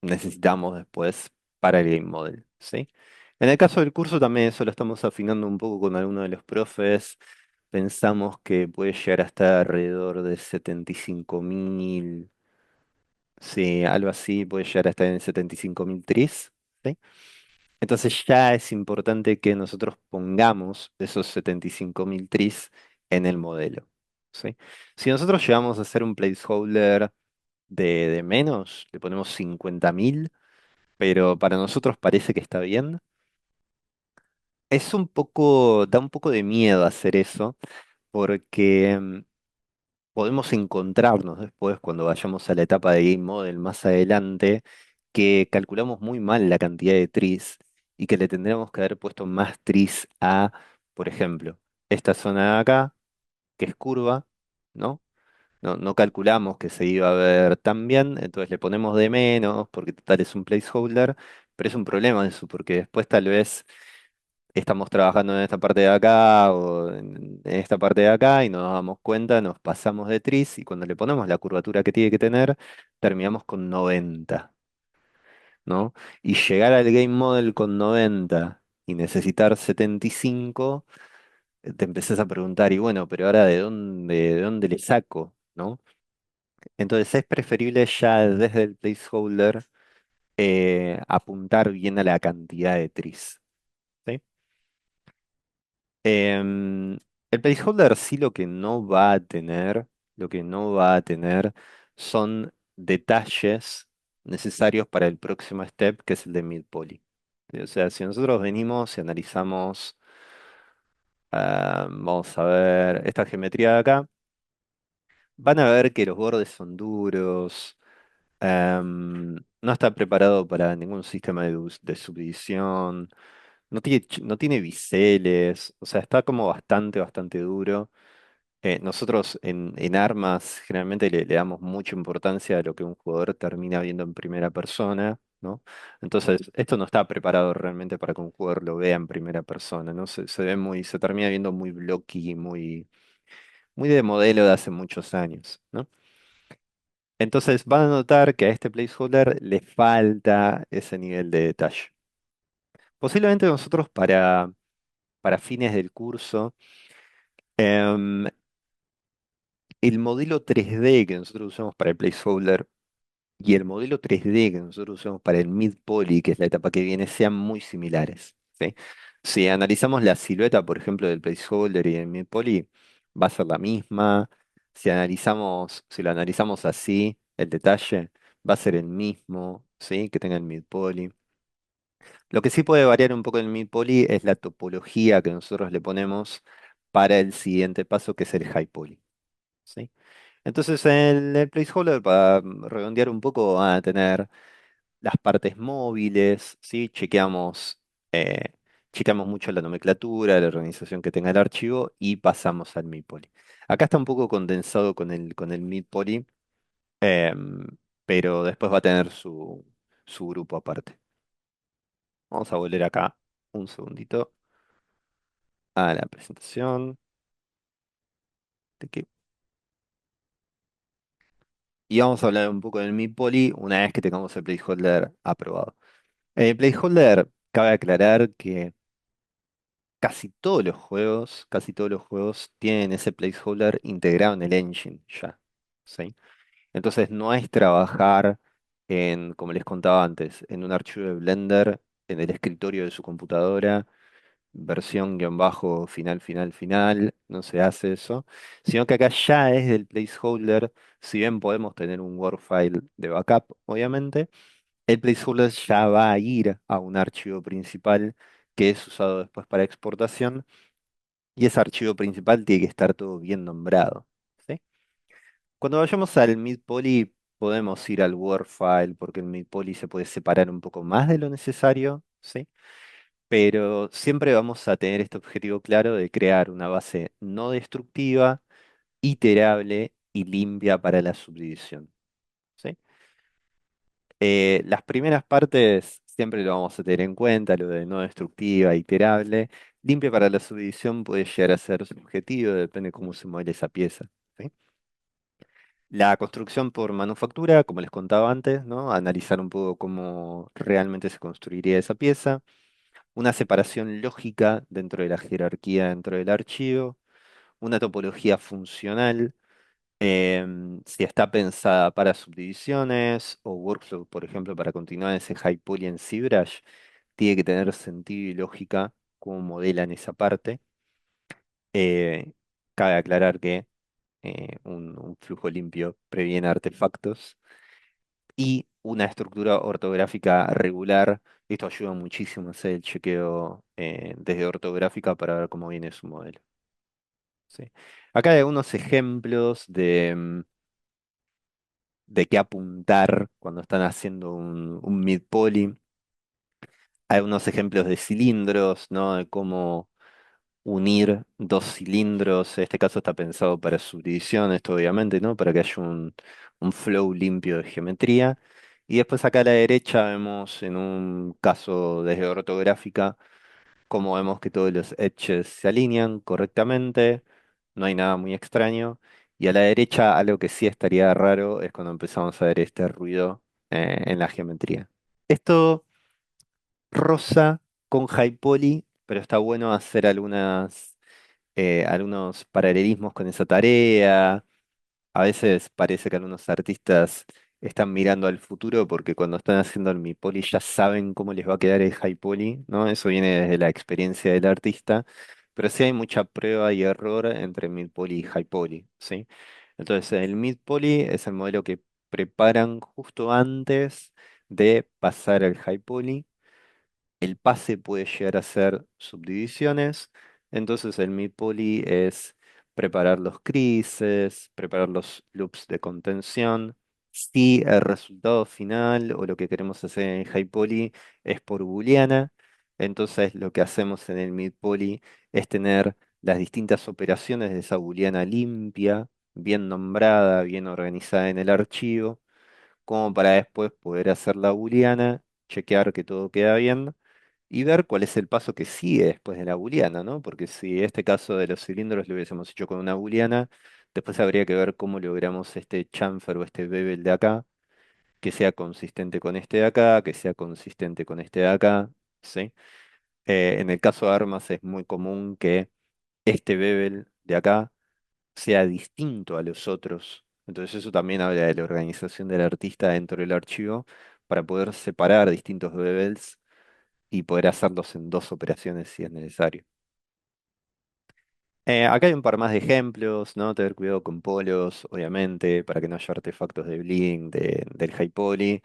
necesitamos después para el game model, ¿sí? En el caso del curso también eso lo estamos afinando un poco con alguno de los profes. Pensamos que puede llegar a estar alrededor de 75.000. Sí, algo así, puede llegar a estar en 75.000 tris, ¿sí? Entonces ya es importante que nosotros pongamos esos 75.000 tris en el modelo, ¿sí? Si nosotros llegamos a hacer un placeholder de menos, le ponemos 50.000, pero para nosotros parece que está bien, da un poco de miedo hacer eso, porque podemos encontrarnos después cuando vayamos a la etapa de Game Model más adelante, que calculamos muy mal la cantidad de tris y que le tendríamos que haber puesto más tris a, por ejemplo, esta zona de acá, que es curva, ¿no? No calculamos que se iba a ver tan bien, entonces le ponemos de menos, porque total es un placeholder, pero es un problema eso, porque después tal vez estamos trabajando en esta parte de acá o en esta parte de acá y no nos damos cuenta, nos pasamos de tris y cuando le ponemos la curvatura que tiene que tener, terminamos con 90, ¿no? Y llegar al game model con 90 y necesitar 75, te empezás a preguntar, y bueno, pero ahora ¿de dónde le saco? ¿No? Entonces es preferible ya desde el placeholder apuntar bien a la cantidad de tris. ¿Sí? Em, el placeholder sí lo que no va a tener son detalles necesarios para el próximo step, que es el de mid-poly. O sea, si nosotros venimos y analizamos, vamos a ver esta geometría de acá, van a ver que los bordes son duros, no está preparado para ningún sistema de subdivisión. no tiene biseles, o sea, está como bastante duro. Nosotros en armas generalmente le damos mucha importancia a lo que un jugador termina viendo en primera persona, ¿no? Entonces, esto no está preparado realmente para que un jugador lo vea en primera persona, ¿no? Se ve se termina viendo muy blocky, muy de modelo de hace muchos años, ¿no? Entonces van a notar que a este placeholder le falta ese nivel de detalle. Posiblemente nosotros para fines del curso, em, el modelo 3D que nosotros usamos para el placeholder y el modelo 3D que nosotros usamos para el mid-poly, que es la etapa que viene, sean muy similares, ¿sí? Si analizamos la silueta, por ejemplo, del placeholder y del mid-poly, va a ser la misma. Si lo analizamos así, el detalle va a ser el mismo, ¿sí? Que tenga el mid-poly. Lo que sí puede variar un poco en el mid-poly es la topología que nosotros le ponemos para el siguiente paso, que es el high-poly, ¿sí? Entonces, el placeholder, para redondear un poco, van a tener las partes móviles, ¿sí? Eh, chequeamos mucho la nomenclatura, la organización que tenga el archivo y pasamos al midpoly. Acá está un poco condensado con el midpoly, em, pero después va a tener su grupo aparte. Vamos a volver acá un segundito a la presentación. Tiqui. Y vamos a hablar un poco del midpoly una vez que tengamos el placeholder aprobado. El placeholder, cabe aclarar que casi todos los juegos tienen ese placeholder integrado en el engine ya, ¿sí? Entonces no es trabajar como les contaba antes, en un archivo de Blender, en el escritorio de su computadora, versión guión bajo, final, no se hace eso, sino que acá ya es del placeholder, si bien podemos tener un Word file de backup, obviamente, el placeholder ya va a ir a un archivo principal que es usado después para exportación y ese archivo principal tiene que estar todo bien nombrado, ¿sí? Cuando vayamos al midpoly podemos ir al Word file porque el midpoly se puede separar un poco más de lo necesario, ¿sí? Pero siempre vamos a tener este objetivo claro de crear una base no destructiva, iterable y limpia para la subdivisión, ¿sí? Las primeras partes siempre lo vamos a tener en cuenta, lo de no destructiva, iterable. Limpia para la subdivisión puede llegar a ser subjetivo, depende de cómo se mueve esa pieza, ¿sí? La construcción por manufactura, como les contaba antes, ¿no? Analizar un poco cómo realmente se construiría esa pieza. Una separación lógica dentro de la jerarquía dentro del archivo. Una topología funcional, si está pensada para subdivisiones o workflow, por ejemplo, para continuar ese high poly en ZBrush, tiene que tener sentido y lógica cómo modelan esa parte. Eh, Cabe aclarar que un flujo limpio previene artefactos y una estructura ortográfica regular. Esto ayuda muchísimo a hacer el chequeo desde ortográfica para ver cómo viene su modelo. ¿Sí? Acá hay algunos ejemplos de qué apuntar cuando están haciendo un mid-poly. Hay unos ejemplos de cilindros, ¿no? De cómo unir dos cilindros. En este caso está pensado para subdivisión, esto obviamente, ¿no? Para que haya un flow limpio de geometría. Y después acá a la derecha vemos en un caso desde ortográfica cómo vemos que todos los edges se alinean correctamente, no hay nada muy extraño. Y a la derecha algo que sí estaría raro es cuando empezamos a ver este ruido en la geometría. Esto rosa con high poly, pero está bueno hacer algunos paralelismos con esa tarea. A veces parece que algunos artistas están mirando al futuro porque cuando están haciendo el mi poly ya saben cómo les va a quedar el high poly, ¿no? Eso viene desde la experiencia del artista, pero sí hay mucha prueba y error entre mid poly y high poly, ¿sí? Entonces el mid poly es el modelo que preparan justo antes de pasar al high poly. El pase puede llegar a ser subdivisiones, entonces el mid-poly es preparar los creases, preparar los loops de contención. Si el resultado final o lo que queremos hacer en high poly es por booleana, Entonces lo que hacemos en el mid-poly es tener las distintas operaciones de esa booleana limpia, bien nombrada, bien organizada en el archivo, como para después poder hacer la booleana, chequear que todo queda bien y ver cuál es el paso que sigue después de la booleana, ¿no? Porque si este caso de los cilindros lo hubiésemos hecho con una booleana, después habría que ver cómo logramos este chamfer o este bevel de acá, que sea consistente con este de acá, que sea consistente con este de acá, ¿sí? En el caso de armas es muy común que este bevel de acá sea distinto a los otros. Entonces eso también habla de la organización del artista dentro del archivo para poder separar distintos bevels y poder hacerlos en dos operaciones si es necesario. Acá hay un par más de ejemplos, ¿no? Tener cuidado con polos, obviamente, para que no haya artefactos de bling, del high poly,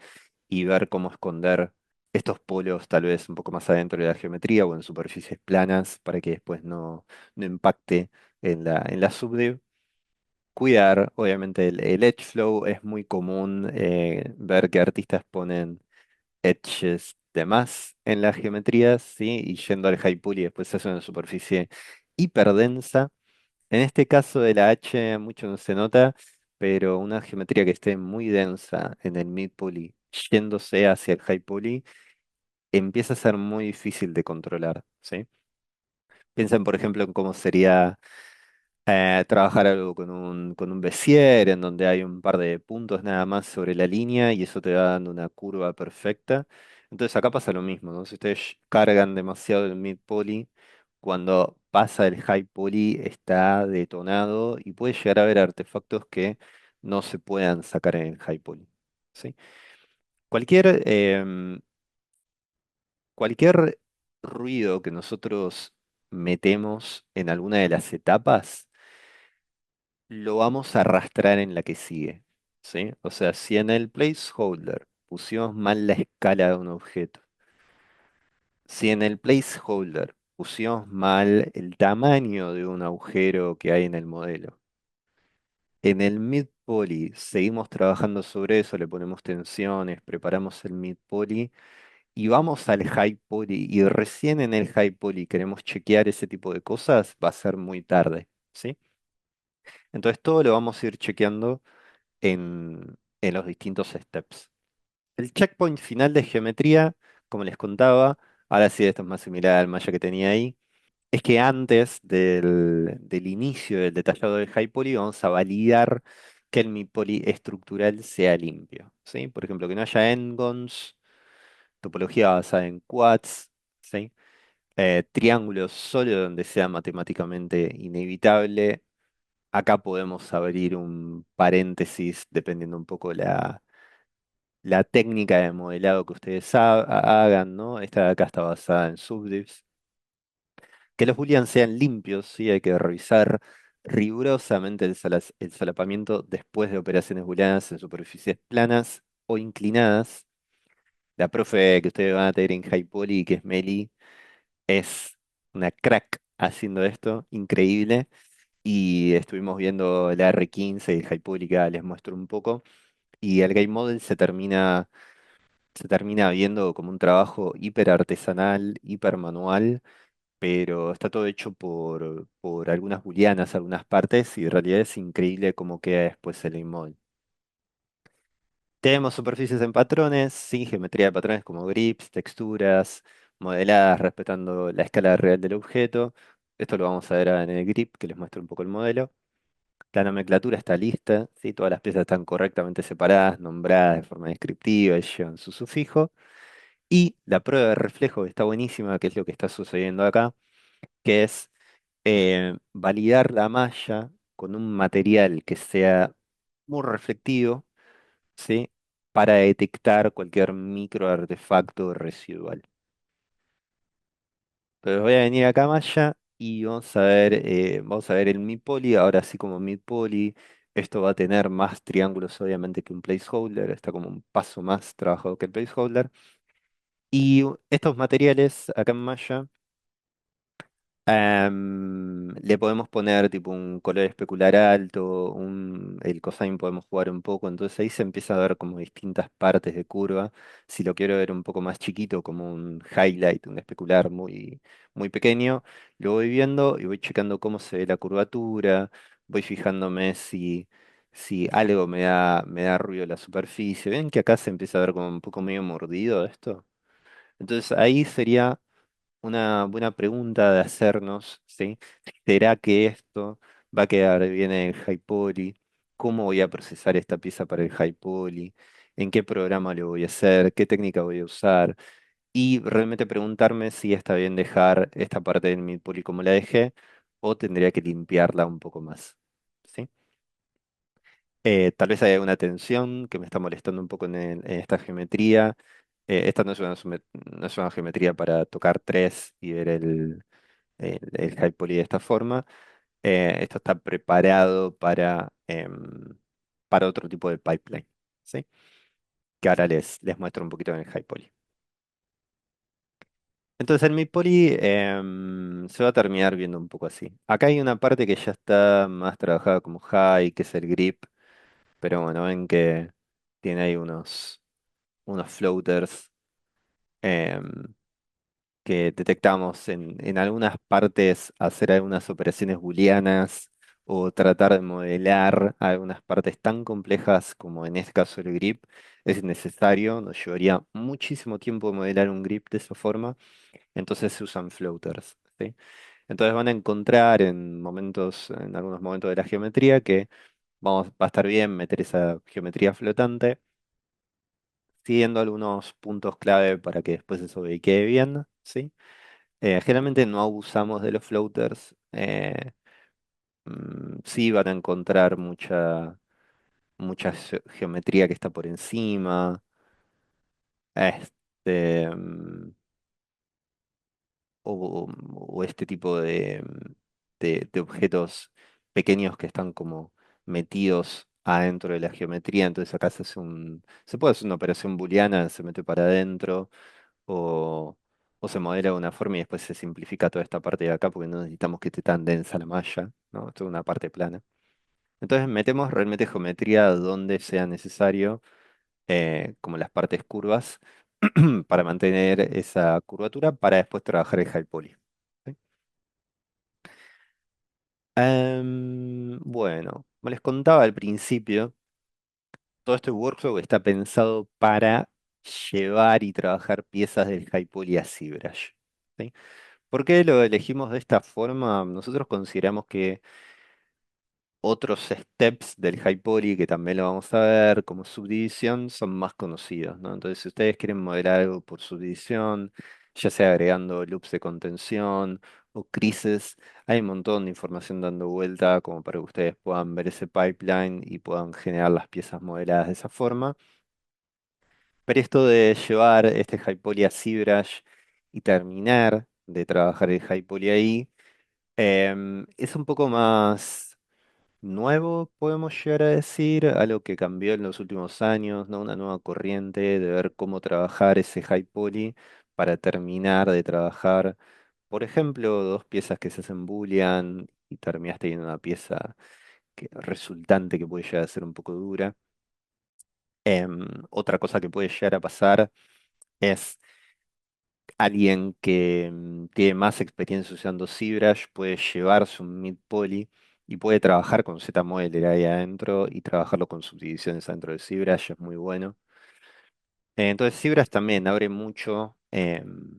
y ver cómo esconder estos polos tal vez un poco más adentro de la geometría o en superficies planas para que después no impacte en la subdiv. Cuidar, obviamente, el edge flow es muy común ver que artistas ponen edges de más en las geometrías, ¿sí? Y yendo al high poly después se hace una superficie hiperdensa. En este caso de la H mucho no se nota, pero una geometría que esté muy densa en el mid poly, yéndose hacia el high poly, empieza a ser muy difícil de controlar, ¿sí? Piensen, por ejemplo, en cómo sería trabajar algo con un Bézier, en donde hay un par de puntos nada más sobre la línea y eso te va dando una curva perfecta. Entonces acá pasa lo mismo, ¿no? Si ustedes cargan demasiado el mid poly, cuando pasa el high poly está detonado y puede llegar a haber artefactos que no se puedan sacar en el high poly, ¿sí? Cualquier, cualquier ruido que nosotros metemos en alguna de las etapas, lo vamos a arrastrar en la que sigue, ¿sí? O sea, si en el placeholder pusimos mal la escala de un objeto, si en el placeholder pusimos mal el tamaño de un agujero que hay en el modelo, en el mid poly seguimos trabajando sobre eso, le ponemos tensiones, preparamos el mid poly y vamos al high poly y recién en el high poly queremos chequear ese tipo de cosas, va a ser muy tarde, ¿sí? Entonces todo lo vamos a ir chequeando en los distintos steps. El checkpoint final de geometría, como les contaba, ahora sí esto es más similar al malla que tenía ahí, es que antes del inicio del detallado del high poly vamos a validar que el mi poly estructural sea limpio, ¿sí? Por ejemplo, que no haya n-gons, topología basada en quads, ¿sí? Triángulos solo donde sea matemáticamente inevitable. Acá podemos abrir un paréntesis dependiendo un poco la técnica de modelado que ustedes hagan, ¿no? Esta de acá está basada en subdivs. Que los booleans sean limpios, sí, hay que revisar rigurosamente el solapamiento después de operaciones booleanas en superficies planas o inclinadas. La profe que ustedes van a tener en High Poly, que es Meli, es una crack haciendo esto, increíble. Y estuvimos viendo la R15 y el High Poly, que les muestro un poco. Y el Game Model se termina viendo como un trabajo hiper artesanal, hiper manual, pero está todo hecho por algunas booleanas, algunas partes, y en realidad es increíble cómo queda después el game model. Tenemos superficies en patrones, sí, geometría de patrones como grips, texturas, modeladas respetando la escala real del objeto. Esto lo vamos a ver en el grip, que les muestro un poco el modelo. La nomenclatura está lista, ¿sí? Todas las piezas están correctamente separadas, nombradas de forma descriptiva y llevan su sufijo. Y la prueba de reflejo que está buenísima, que es lo que está sucediendo acá, que es validar la malla con un material que sea muy reflectivo, ¿sí? Para detectar cualquier micro artefacto residual. Entonces voy a venir acá a malla y vamos a ver el mid poly, ahora sí como mid poly. Esto va a tener más triángulos obviamente que un placeholder, está como un paso más trabajado que el placeholder. Y estos materiales acá en malla Le podemos poner tipo un color especular alto, el cosine podemos jugar un poco, entonces ahí se empieza a ver como distintas partes de curva. Si lo quiero ver un poco más chiquito, como un highlight, un especular muy pequeño, lo voy viendo y voy checando cómo se ve la curvatura, voy fijándome si algo me da ruido en la superficie. ¿Ven que acá se empieza a ver como un poco medio mordido esto? Entonces ahí sería una buena pregunta de hacernos, ¿sí? ¿Será que esto va a quedar bien en el high poly? ¿Cómo voy a procesar esta pieza para el high poly? ¿En qué programa lo voy a hacer? ¿Qué técnica voy a usar? Y realmente preguntarme si está bien dejar esta parte del mid poly como la dejé o tendría que limpiarla un poco más, ¿sí? Tal vez haya una tensión que me está molestando un poco en esta geometría. Esta no es una geometría para tocar tres y ver el high poly de esta forma. Esto está preparado para otro tipo de pipeline, ¿sí? Que ahora les muestro un poquito en el high poly. Entonces el mid poly se va a terminar viendo un poco así. Acá hay una parte que ya está más trabajada como high, que es el grip, pero bueno, ven que tiene ahí unos floaters. em, que detectamos en algunas partes hacer algunas operaciones booleanas o tratar de modelar algunas partes tan complejas como en este caso el grip, es necesario, nos llevaría muchísimo tiempo modelar un grip de esa forma, entonces se usan floaters, ¿sí? Entonces van a encontrar en algunos momentos de la geometría que va a estar bien meter esa geometría flotante, siguiendo algunos puntos clave para que después eso quede bien, ¿sí? Generalmente no abusamos de los floaters. Sí van a encontrar mucha geometría que está por encima. Este, o este tipo de objetos pequeños que están como metidos adentro de la geometría. Entonces acá se puede hacer una operación booleana, se mete para adentro. O, o se modela de una forma y después se simplifica toda esta parte de acá porque no necesitamos que esté tan densa la malla, ¿no? Esto es una parte plana. Entonces metemos realmente geometría donde sea necesario, como las partes curvas, para mantener esa curvatura para después trabajar el high poly. ¿Sí? Bueno, como les contaba al principio, todo este workflow está pensado para llevar y trabajar piezas del high poly a ZBrush. ¿Sí? ¿Por qué lo elegimos de esta forma? Nosotros consideramos que otros steps del high poly, que también lo vamos a ver como subdivisión, son más conocidos, ¿no? Entonces, si ustedes quieren modelar algo por subdivisión, ya sea agregando loops de contención o crises, hay un montón de información dando vuelta como para que ustedes puedan ver ese pipeline y puedan generar las piezas modeladas de esa forma. Pero esto de llevar este high poly a ZBrush y terminar de trabajar el high poly ahí, es un poco más nuevo, podemos llegar a decir, algo que cambió en los últimos años, ¿no? Una nueva corriente de ver cómo trabajar ese high poly para terminar de trabajar, por ejemplo, dos piezas que se hacen boolean y terminas teniendo una pieza resultante que puede llegar a ser un poco dura. Otra cosa que puede llegar a pasar es alguien que tiene más experiencia usando ZBrush puede llevarse un mid poly y puede trabajar con ZModeler ahí adentro y trabajarlo con subdivisiones adentro de ZBrush, es muy bueno. Entonces ZBrush también abre mucho el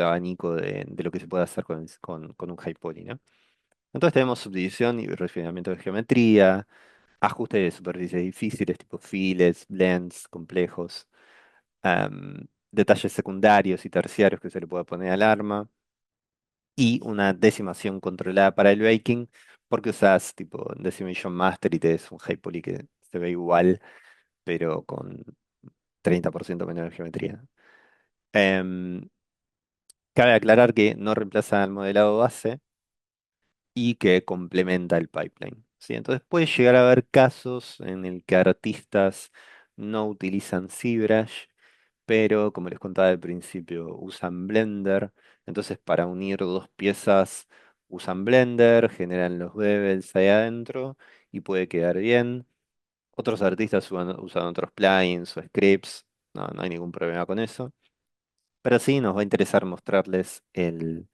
abanico de lo que se puede hacer con un high poly, ¿no? Entonces tenemos subdivisión y refinamiento de geometría, ajuste de superficies difíciles tipo fillets, blends complejos, detalles secundarios y terciarios que se le pueda poner al arma y una decimación controlada para el baking, porque usas tipo Decimation Master y te es un high poly que se ve igual, pero con 30% menos de geometría. Em, Cabe aclarar que no reemplaza al modelado base y que complementa el pipeline. ¿Sí? Entonces puede llegar a haber casos en el que artistas no utilizan ZBrush, pero como les contaba al principio, usan Blender. Entonces, para unir dos piezas usan Blender, generan los bevels ahí adentro y puede quedar bien. Otros artistas usan otros plugins o scripts, no hay ningún problema con eso. Pero sí nos va a interesar mostrarles el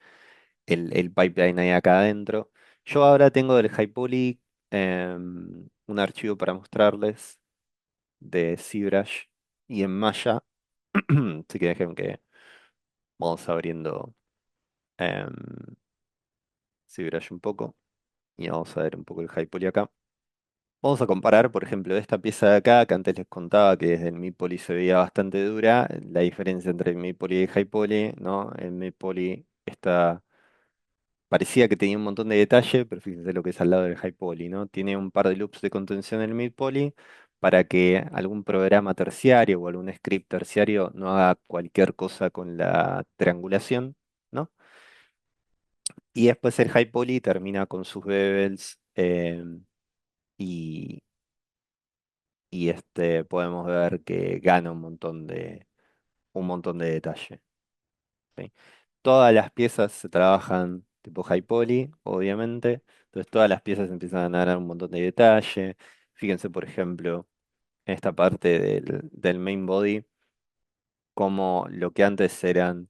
pipeline ahí acá adentro. Yo ahora tengo del HiPoly un archivo para mostrarles de ZBrush y en Maya. Así que dejen que vamos abriendo em, ZBrush un poco y vamos a ver un poco el HiPoly acá. Vamos a comparar, por ejemplo, esta pieza de acá, que antes les contaba que desde el Mi Poly se veía bastante dura, la diferencia entre el Mi Poly y el High Poly, ¿no? El Mi Poly parecía que tenía un montón de detalle, pero fíjense lo que es al lado del High Poly, ¿no? Tiene un par de loops de contención en el Mi Poly para que algún programa terciario o algún script terciario no haga cualquier cosa con la triangulación, ¿no? Y después el High Poly termina con sus bevels y podemos ver que gana un montón de detalle. ¿Sí? Todas las piezas se trabajan tipo high poly, obviamente. Entonces todas las piezas empiezan a ganar un montón de detalle. Fíjense, por ejemplo, en esta parte del main body, como lo que antes eran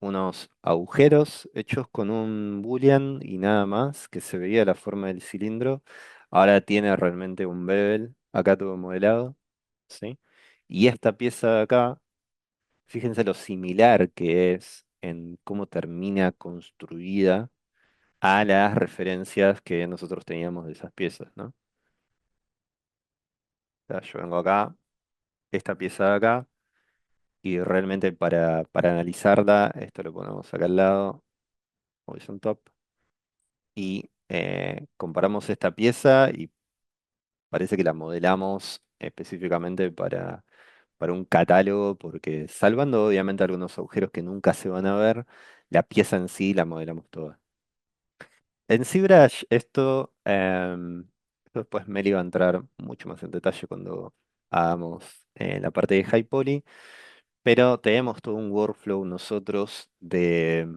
unos agujeros hechos con un boolean y nada más, que se veía la forma del cilindro. Ahora tiene realmente un bevel, acá todo modelado, ¿sí? Y esta pieza de acá, fíjense lo similar que es en cómo termina construida a las referencias que nosotros teníamos de esas piezas, ¿no? O sea, yo vengo acá, esta pieza de acá, y realmente para analizarla, esto lo ponemos acá al lado, horizon top, y comparamos esta pieza y parece que la modelamos específicamente para un catálogo, porque salvando obviamente algunos agujeros que nunca se van a ver, la pieza en sí la modelamos toda. En ZBrush esto después Meli va a entrar mucho más en detalle cuando hagamos la parte de High Poly, pero tenemos todo un workflow nosotros de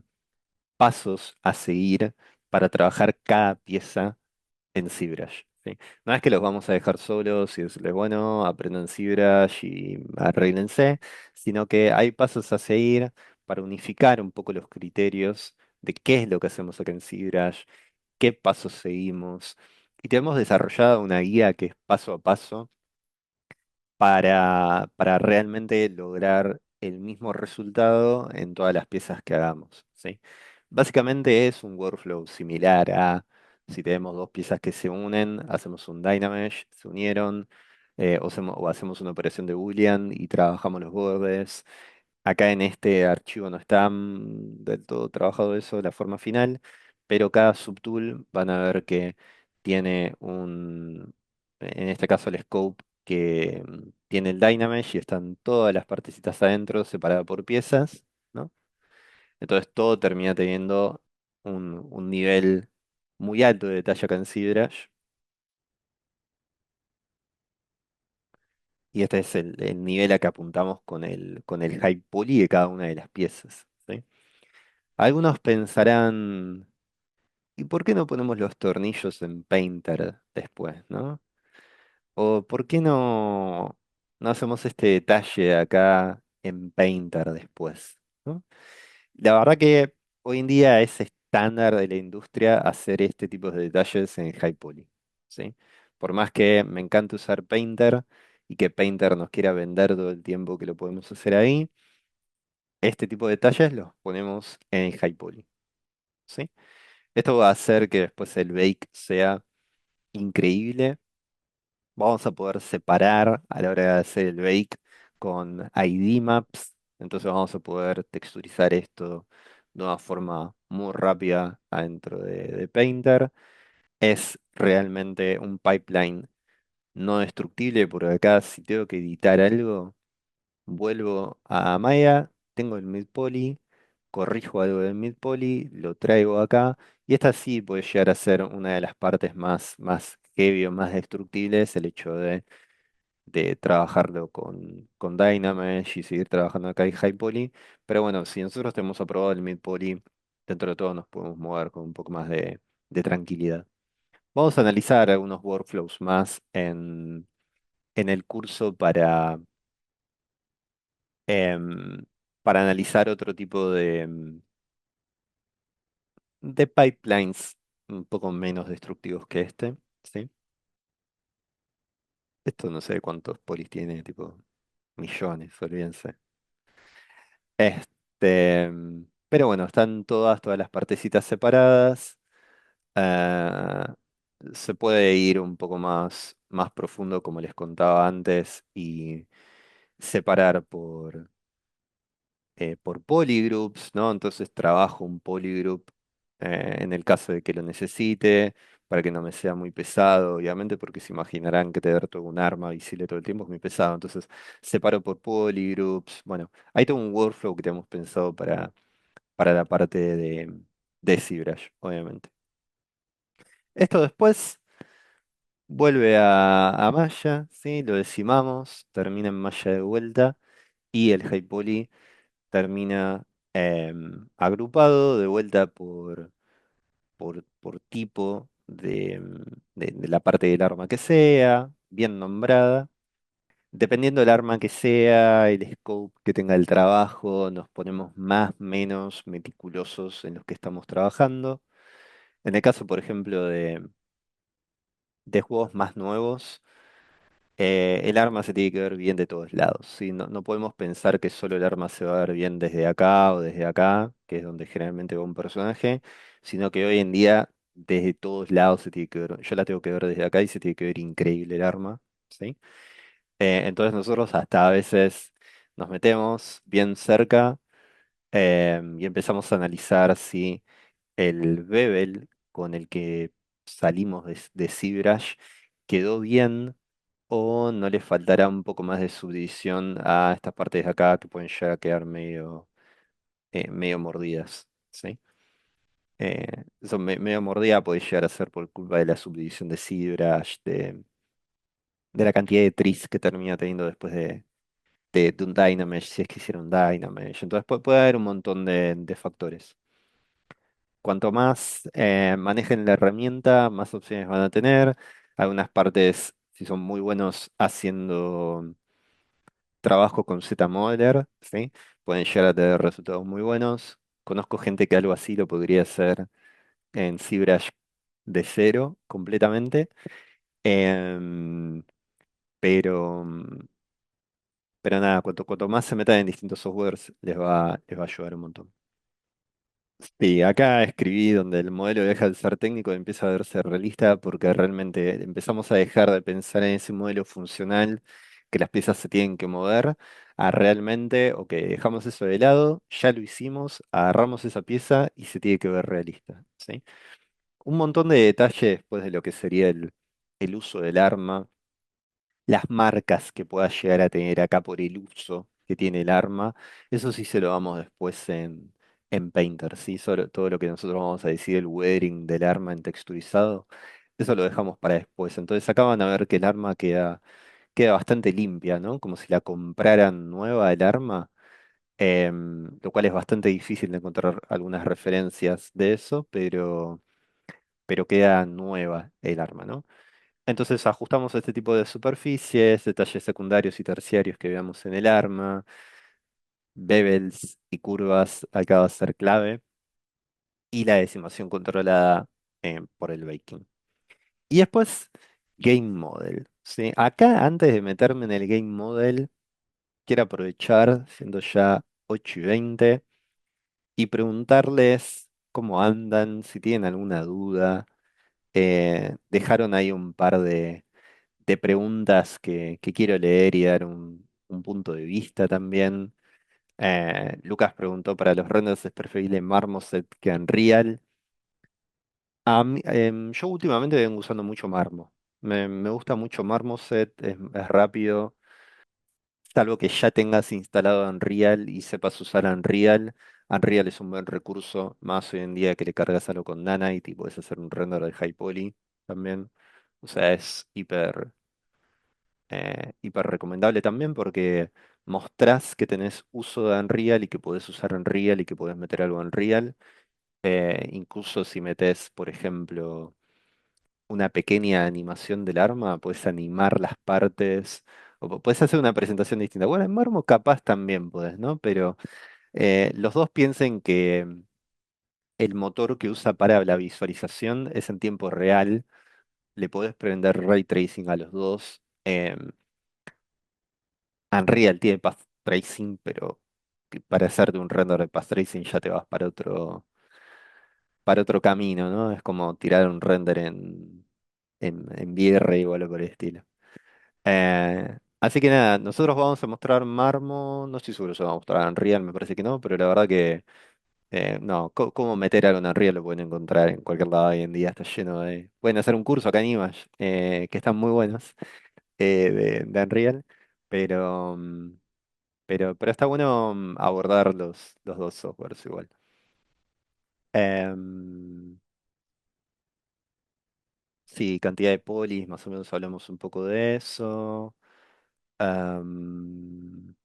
pasos a seguir para trabajar cada pieza en ZBrush, ¿sí? No es que los vamos a dejar solos y decirles, bueno, aprendan ZBrush y arréglense, sino que hay pasos a seguir para unificar un poco los criterios de qué es lo que hacemos acá en ZBrush, qué pasos seguimos. Y tenemos desarrollada una guía que es paso a paso para realmente lograr el mismo resultado en todas las piezas que hagamos, ¿sí? Básicamente es un workflow similar a si tenemos dos piezas que se unen, hacemos un Dynamesh, se unieron, o hacemos una operación de Boolean y trabajamos los bordes. Acá en este archivo no está del todo trabajado eso, la forma final, pero cada subtool van a ver que tiene en este caso el scope, que tiene el Dynamesh y están todas las partecitas adentro separadas por piezas, ¿no? Entonces todo termina teniendo un nivel muy alto de detalle acá en ZBrush, y este es el nivel a que apuntamos con el high poly de cada una de las piezas, ¿sí? Algunos pensarán, ¿y por qué no ponemos los tornillos en Painter después, no? ¿O por qué no hacemos este detalle acá en Painter después, ¿no? La verdad que hoy en día es estándar de la industria hacer este tipo de detalles en High Poly, ¿sí? Por más que me encante usar Painter y que Painter nos quiera vender todo el tiempo que lo podemos hacer ahí, este tipo de detalles los ponemos en High Poly, ¿sí? Esto va a hacer que después el bake sea increíble. Vamos a poder separar a la hora de hacer el bake con ID maps. Entonces vamos a poder texturizar esto de una forma muy rápida adentro de Painter. Es realmente un pipeline no destructible, porque acá si tengo que editar algo, vuelvo a Maya, tengo el midpoly, corrijo algo del midpoly, lo traigo acá, y esta sí puede llegar a ser una de las partes más heavy o más destructibles, el hecho de trabajarlo con Dynamesh y seguir trabajando acá en High Poly. Pero bueno, si nosotros tenemos aprobado el Mid Poly, dentro de todo nos podemos mover con un poco más de tranquilidad. Vamos a analizar algunos workflows más en el curso em, para analizar otro tipo de pipelines un poco menos destructivos que este, ¿sí? Esto no sé cuántos polis tiene, tipo millones, olvídense. Pero bueno, están todas las partecitas separadas. Ah, se puede ir un poco más profundo, como les contaba antes, y separar por polygroups, ¿no? Entonces trabajo un polygroup en el caso de que lo necesite, para que no me sea muy pesado, obviamente, porque se imaginarán que tener todo un arma visible todo el tiempo es muy pesado. Entonces separo por polygroups. Bueno, hay todo un workflow que tenemos pensado para la parte de ZBrush, obviamente. Esto después vuelve a Maya, ¿sí? Lo decimamos, termina en Maya de vuelta y el high poly termina agrupado de vuelta por tipo de la parte del arma que sea, bien nombrada. Dependiendo del arma que sea, el scope que tenga el trabajo, nos ponemos más, menos meticulosos en los que estamos trabajando. En el caso, por ejemplo, de juegos más nuevos, el arma se tiene que ver bien de todos lados, ¿sí? No podemos pensar que solo el arma se va a ver bien desde acá o desde acá, que es donde generalmente va un personaje, sino que hoy en día desde todos lados se tiene que ver. Yo la tengo que ver desde acá y se tiene que ver increíble el arma, ¿sí? Entonces nosotros hasta a veces nos metemos bien cerca y empezamos a analizar si el bevel con el que salimos de ZBrush quedó bien o no le faltará un poco más de subdivisión a estas partes de acá que pueden llegar a quedar medio mordidas, ¿sí? Eso medio mordida puede llegar a ser por culpa de la subdivisión de ZBrush, de la cantidad de tris que termina teniendo después de un Dynamesh, si es que hiciera un Dynamesh. Entonces puede haber un montón de factores. Cuanto más manejen la herramienta, más opciones van a tener. Algunas partes, si son muy buenos haciendo trabajo con ZModeler, ¿sí? Pueden llegar a tener resultados muy buenos. Conozco gente que algo así lo podría hacer en ZBrush de cero completamente. Em, pero, pero nada, cuanto más se metan en distintos softwares, les va a ayudar un montón. Sí, acá escribí donde el modelo deja de ser técnico y empieza a verse realista porque realmente empezamos a dejar de pensar en ese modelo funcional que las piezas se tienen que mover a realmente, ok, dejamos eso de lado, ya lo hicimos, agarramos esa pieza y se tiene que ver realista, ¿sí? Un montón de detalles después de lo que sería el uso del arma, las marcas que pueda llegar a tener acá por el uso que tiene el arma, eso sí se lo damos después en Painter, ¿sí? Todo lo que nosotros vamos a decir, el weathering del arma en texturizado, eso lo dejamos para después. Entonces acá van a ver que el arma queda bastante limpia, ¿no? Como si la compraran nueva el arma, lo cual es bastante difícil de encontrar algunas referencias de eso, pero queda nueva el arma, ¿no? Entonces ajustamos este tipo de superficies, detalles secundarios y terciarios que veamos en el arma, bevels y curvas acá va a ser clave, y la decimación controlada por el baking. Y después, Game Model. ¿Sí? Acá, antes de meterme en el Game Model, quiero aprovechar, siendo ya 8:20, y preguntarles cómo andan, si tienen alguna duda. Dejaron ahí un par de preguntas que quiero leer y dar un punto de vista también. Lucas preguntó, para los renders es preferible Marmoset que Unreal. Yo últimamente vengo usando mucho Marmo. Me gusta mucho Marmoset, es rápido. Salvo que ya tengas instalado Unreal y sepas usar Unreal. Unreal es un buen recurso, más hoy en día que le cargas algo con Nanite y puedes hacer un render de high poly también. O sea, es hiper. Hiper recomendable también porque mostrás que tenés uso de Unreal y que podés usar Unreal y que podés meter algo en Unreal. Incluso si metes, por ejemplo, una pequeña animación del arma, puedes animar las partes o puedes hacer una presentación distinta. Bueno, en Marmo capaz también podés, ¿no? Pero los dos piensen que el motor que usa para la visualización es en tiempo real. Le podés prender ray tracing a los dos. Unreal tiene path tracing, pero que para hacerte un render de path tracing ya te vas para otro camino, ¿no? Es como tirar un render en V-Ray o algo por el estilo. Así que nada, nosotros vamos a mostrar Marmo, no estoy seguro si vamos a mostrar Unreal, me parece que no, pero la verdad que no, cómo meter algo en Unreal lo pueden encontrar en cualquier lado hoy en día, está lleno de... Pueden hacer un curso acá en Image, que están muy buenos, de Unreal, pero, pero está bueno abordar los dos softwares igual. Em, sí, cantidad de polis, más o menos hablamos un poco de eso. Em,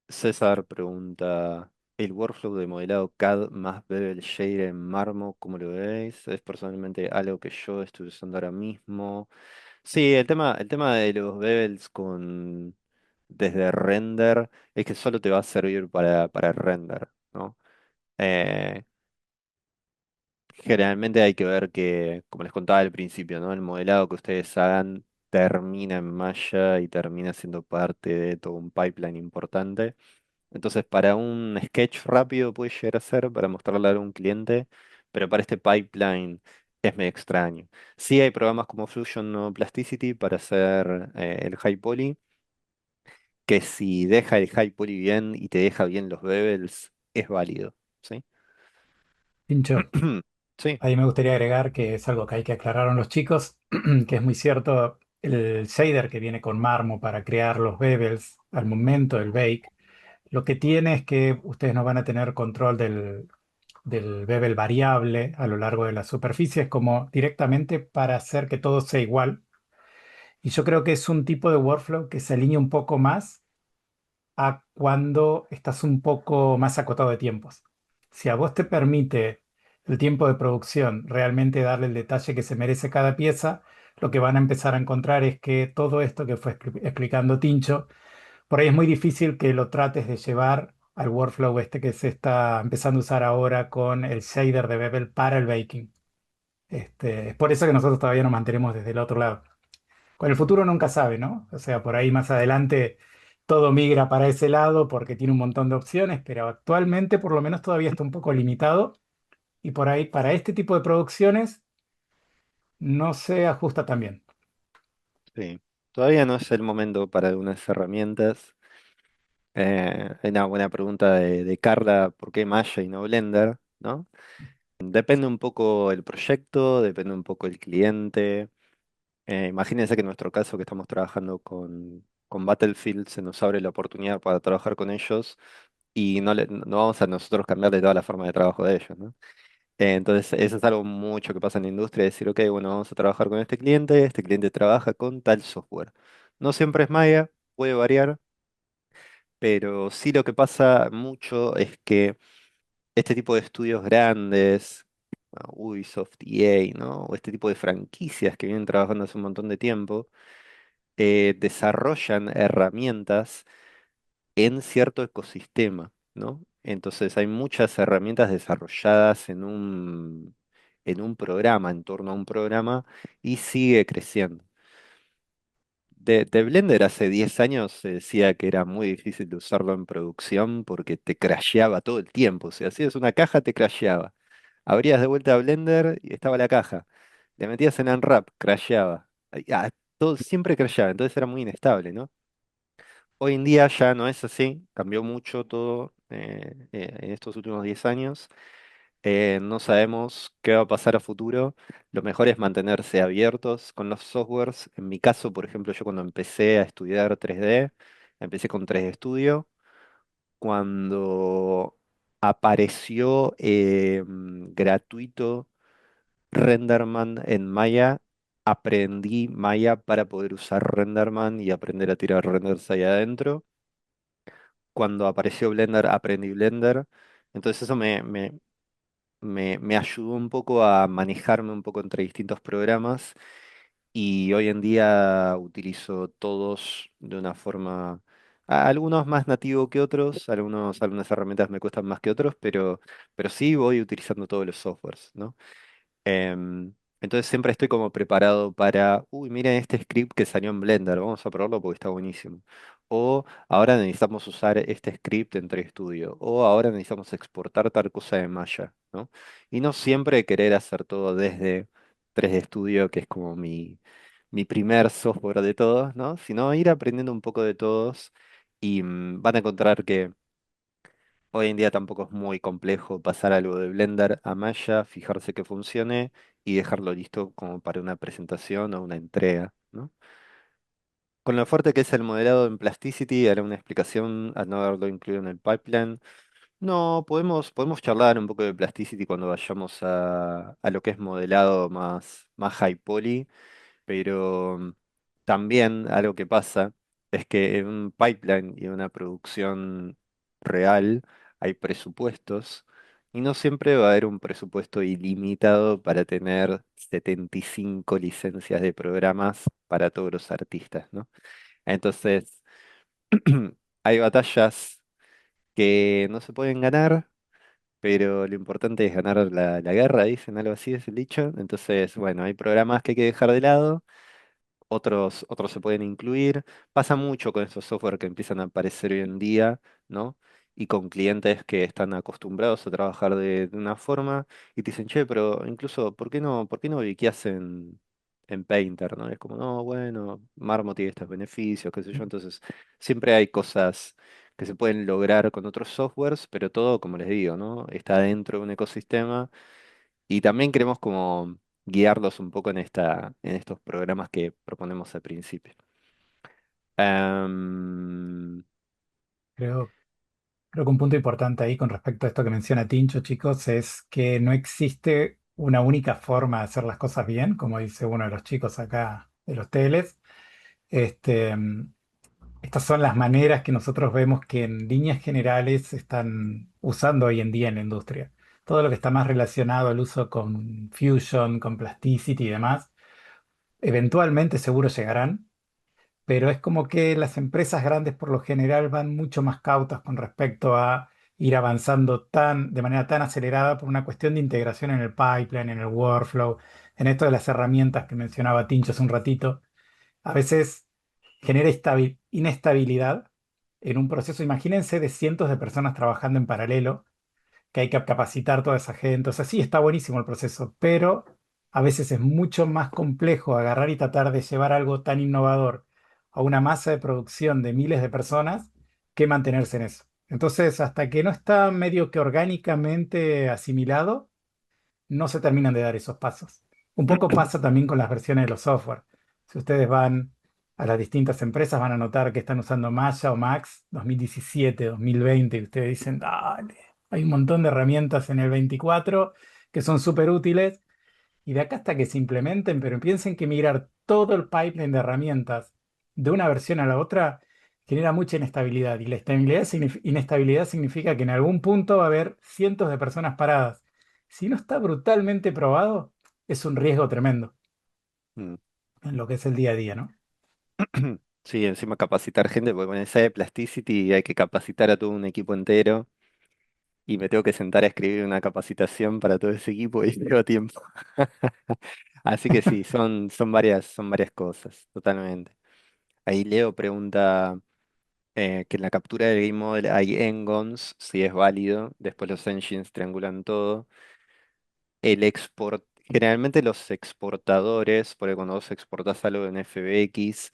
César pregunta, ¿el workflow de modelado CAD más Bevel Shader en Marmo, cómo lo veis? Es personalmente algo que yo estoy usando ahora mismo. Sí, el tema de los bevels desde render es que solo te va a servir para render, ¿no? Eh, Generalmente hay que ver que, como les contaba al principio, ¿no? El modelado que ustedes hagan termina en Maya y termina siendo parte de todo un pipeline importante. Entonces, para un sketch rápido puede llegar a ser para mostrarle a un cliente, pero para este pipeline es medio extraño. Sí hay programas como Fusion o Plasticity para hacer el high poly, que si deja el high poly bien y te deja bien los bevels, es válido, ¿sí? Pincho, Sí, ahí me gustaría agregar que es algo que hay que aclarar a los chicos, que es muy cierto, el shader que viene con Marmo para crear los bevels al momento del bake, lo que tiene es que ustedes no van a tener control del bevel variable a lo largo de la superficie, es como directamente para hacer que todo sea igual. Y yo creo que es un tipo de workflow que se alinea un poco más a cuando estás un poco más acotado de tiempos. Si a vos te permite el tiempo de producción realmente darle el detalle que se merece cada pieza, lo que van a empezar a encontrar es que todo esto que fue explicando Tincho, por ahí es muy difícil que lo trates de llevar al workflow este que se está empezando a usar ahora con el shader de Bevel para el baking. Es por eso que nosotros todavía nos mantenemos desde el otro lado. Con el futuro nunca sabe, ¿no? O sea, por ahí más adelante todo migra para ese lado porque tiene un montón de opciones, pero actualmente por lo menos todavía está un poco limitado y por ahí para este tipo de producciones no se ajusta tan bien. sí. Todavía no es el momento para algunas herramientas. Hay una buena pregunta de Carla, ¿por qué Maya y no Blender? ¿No? Depende un poco el proyecto, depende un poco el cliente. Imagínense que en nuestro caso que estamos trabajando con Battlefield se nos abre la oportunidad para trabajar con ellos y no vamos a nosotros cambiarle toda la forma de trabajo de ellos, ¿no? Entonces eso es algo mucho que pasa en la industria, decir, ok, bueno, vamos a trabajar con este cliente trabaja con tal software. No siempre es Maya, puede variar, pero sí lo que pasa mucho es que este tipo de estudios grandes, Ubisoft, EA, ¿no? O este tipo de franquicias que vienen trabajando hace un montón de tiempo, desarrollan herramientas en cierto ecosistema, ¿no? Entonces hay muchas herramientas desarrolladas en un programa, en torno a un programa, y sigue creciendo. De Blender hace 10 años se decía que era muy difícil de usarlo en producción porque te crasheaba todo el tiempo. O sea, hacías una caja, te crasheaba. Abrías de vuelta a Blender y estaba la caja. Le metías en Unwrap, crasheaba. Todo siempre crasheaba, entonces era muy inestable, ¿no? Hoy en día ya no es así, cambió mucho todo en estos últimos 10 años. No sabemos qué va a pasar a futuro. Lo mejor es mantenerse abiertos con los softwares. En mi caso, por ejemplo, yo cuando empecé a estudiar 3D, empecé con 3D Studio. Cuando apareció gratuito Renderman en Maya, aprendí Maya para poder usar RenderMan y aprender a tirar renders ahí adentro. Cuando apareció Blender, aprendí Blender. Entonces eso me ayudó un poco a manejarme un poco entre distintos programas y hoy en día utilizo todos de una forma, algunos más nativo que otros, algunas herramientas me cuestan más que otros, pero sí voy utilizando todos los softwares, ¿no? Entonces siempre estoy como preparado para, uy, miren este script que salió en Blender, vamos a probarlo porque está buenísimo. O ahora necesitamos usar este script en 3 Studio. O ahora necesitamos exportar tal cosa de Maya, ¿no? Y no siempre querer hacer todo desde 3D Studio, que es como mi primer software de todos, ¿no? Sino ir aprendiendo un poco de todos y van a encontrar que hoy en día tampoco es muy complejo pasar algo de Blender a Maya, fijarse que funcione y dejarlo listo como para una presentación o una entrega, ¿no? Con lo fuerte que es el modelado en Plasticity, haré una explicación al no haberlo incluido en el pipeline. No, podemos charlar un poco de Plasticity cuando vayamos a lo que es modelado más high poly. Pero también algo que pasa es que en un pipeline y en una producción real hay presupuestos y no siempre va a haber un presupuesto ilimitado para tener 75 licencias de programas para todos los artistas, ¿no? Entonces, hay batallas que no se pueden ganar, pero lo importante es ganar la guerra, dicen algo así, es el dicho. Entonces, bueno, hay programas que hay que dejar de lado, otros se pueden incluir. Pasa mucho con estos software que empiezan a aparecer hoy en día, ¿no? Y con clientes que están acostumbrados a trabajar de una forma y te dicen, che, pero incluso, ¿por qué no wikías en Painter, ¿no? Es como, no, bueno, Marmo tiene estos beneficios, qué sé yo. Entonces, siempre hay cosas que se pueden lograr con otros softwares, pero todo, como les digo, ¿no? Está dentro de un ecosistema y también queremos como guiarlos un poco en estos programas que proponemos al principio. Em, Creo, creo que un punto importante ahí con respecto a esto que menciona Tincho, chicos, es que no existe una única forma de hacer las cosas bien, como dice uno de los chicos acá de los teles. Este, Estas son las maneras que nosotros vemos que en líneas generales se están usando hoy en día en la industria. Todo lo que está más relacionado al uso con Fusion, con Plasticity y demás, eventualmente seguro llegarán, pero es como que las empresas grandes por lo general van mucho más cautas con respecto a ir avanzando de manera tan acelerada por una cuestión de integración en el pipeline, en el workflow, en esto de las herramientas que mencionaba Tincho hace un ratito. A veces genera inestabilidad en un proceso. Imagínense de cientos de personas trabajando en paralelo, que hay que capacitar toda esa gente. O sea, sí, está buenísimo el proceso, pero a veces es mucho más complejo agarrar y tratar de llevar algo tan innovador a una masa de producción de miles de personas que mantenerse en eso. Entonces, hasta que no está medio que orgánicamente asimilado, no se terminan de dar esos pasos. Un poco pasa también con las versiones de los software. Si ustedes van a las distintas empresas, van a notar que están usando Maya o Max 2017, 2020, y ustedes dicen, dale, hay un montón de herramientas en el 24 que son súper útiles, y de acá hasta que se implementen, pero piensen que migrar todo el pipeline de herramientas de una versión a la otra genera mucha inestabilidad. Y la inestabilidad significa que en algún punto va a haber cientos de personas paradas. Si no está brutalmente probado, es un riesgo tremendo mm, en lo que es el día a día, ¿no? sí, encima capacitar gente, porque con esa de Plasticity hay que capacitar a todo un equipo entero y me tengo que sentar a escribir una capacitación para todo ese equipo y no tengo tiempo. Así que sí, son varias cosas, totalmente. Ahí Leo pregunta que en la captura del game model hay engons, si es válido, después los engines triangulan todo. Generalmente los exportadores, porque cuando vos exportás algo en FBX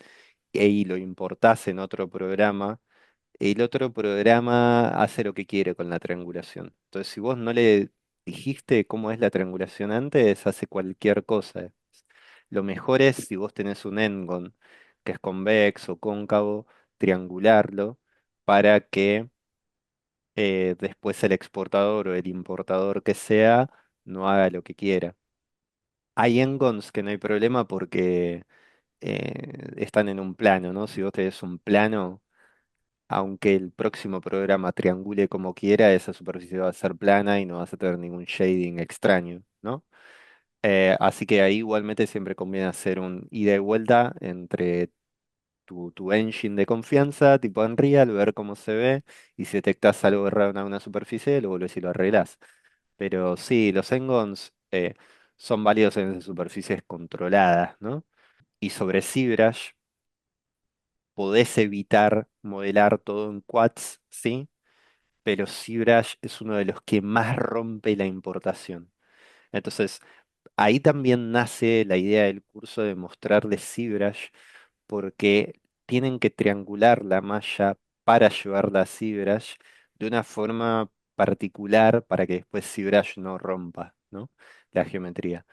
y lo importás en otro programa, el otro programa hace lo que quiere con la triangulación. Entonces, si vos no le dijiste cómo es la triangulación antes, hace cualquier cosa. Lo mejor es si vos tenés un engon que es convexo, cóncavo, triangularlo para que después el exportador o el importador que sea no haga lo que quiera. Hay engons que no hay problema porque están en un plano, ¿no? Si vos tenés un plano, aunque el próximo programa triangule como quiera, esa superficie va a ser plana y no vas a tener ningún shading extraño, ¿no? Así que ahí igualmente siempre conviene hacer un ida y vuelta entre tu engine de confianza, tipo Unreal, ver cómo se ve, y si detectas algo errado en alguna superficie, lo volvés y lo arreglás. Pero sí, los engons son válidos en superficies controladas, ¿no? Y sobre ZBrush podés evitar modelar todo en quads, ¿sí? Pero ZBrush es uno de los que más rompe la importación. Entonces, ahí también nace la idea del curso de mostrarles ZBrush porque tienen que triangular la malla para llevarla a ZBrush de una forma particular para que después ZBrush no rompa, ¿no? La geometría.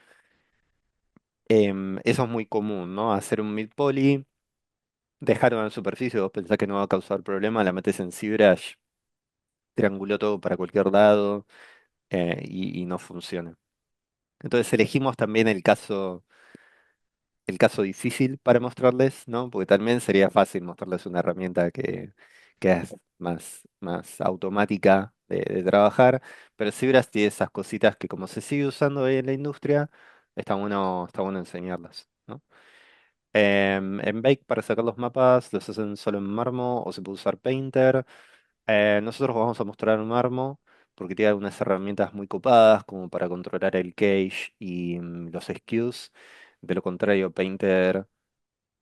Eso es muy común, ¿no? Hacer un mid poly, dejar una superficie, vos pensás que no va a causar problema, la metes en ZBrush, trianguló todo para cualquier lado y no funciona. Entonces elegimos también el caso difícil para mostrarles, ¿no? Porque también sería fácil mostrarles una herramienta que es más automática de trabajar, pero Sibras tiene esas cositas que como se sigue usando hoy en la industria, está bueno enseñarlas, ¿no? En Bake para sacar los mapas los hacen solo en Marmo o se puede usar Painter. Nosotros vamos a mostrar Marmo porque tiene unas herramientas muy copadas como para controlar el cache y los skews. De lo contrario, Painter,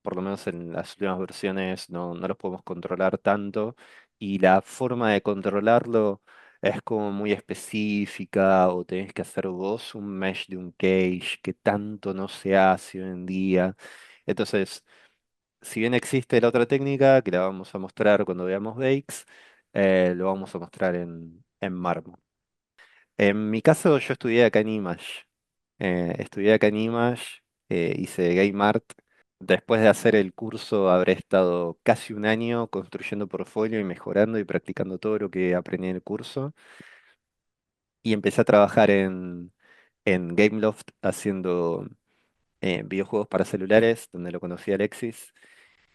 por lo menos en las últimas versiones, no los podemos controlar tanto. Y la forma de controlarlo es como muy específica o tenés que hacer vos un mesh de un cache que tanto no se hace hoy en día. Entonces, si bien existe la otra técnica, que la vamos a mostrar cuando veamos Bakes, lo vamos a mostrar en Marmo. En mi caso, yo estudié acá en Image. Estudié acá en Image, hice Game Art. Después de hacer el curso, habré estado casi un año construyendo portfolio y mejorando y practicando todo lo que aprendí en el curso. Y empecé a trabajar en Gameloft haciendo videojuegos para celulares, donde lo conocí a Alexis.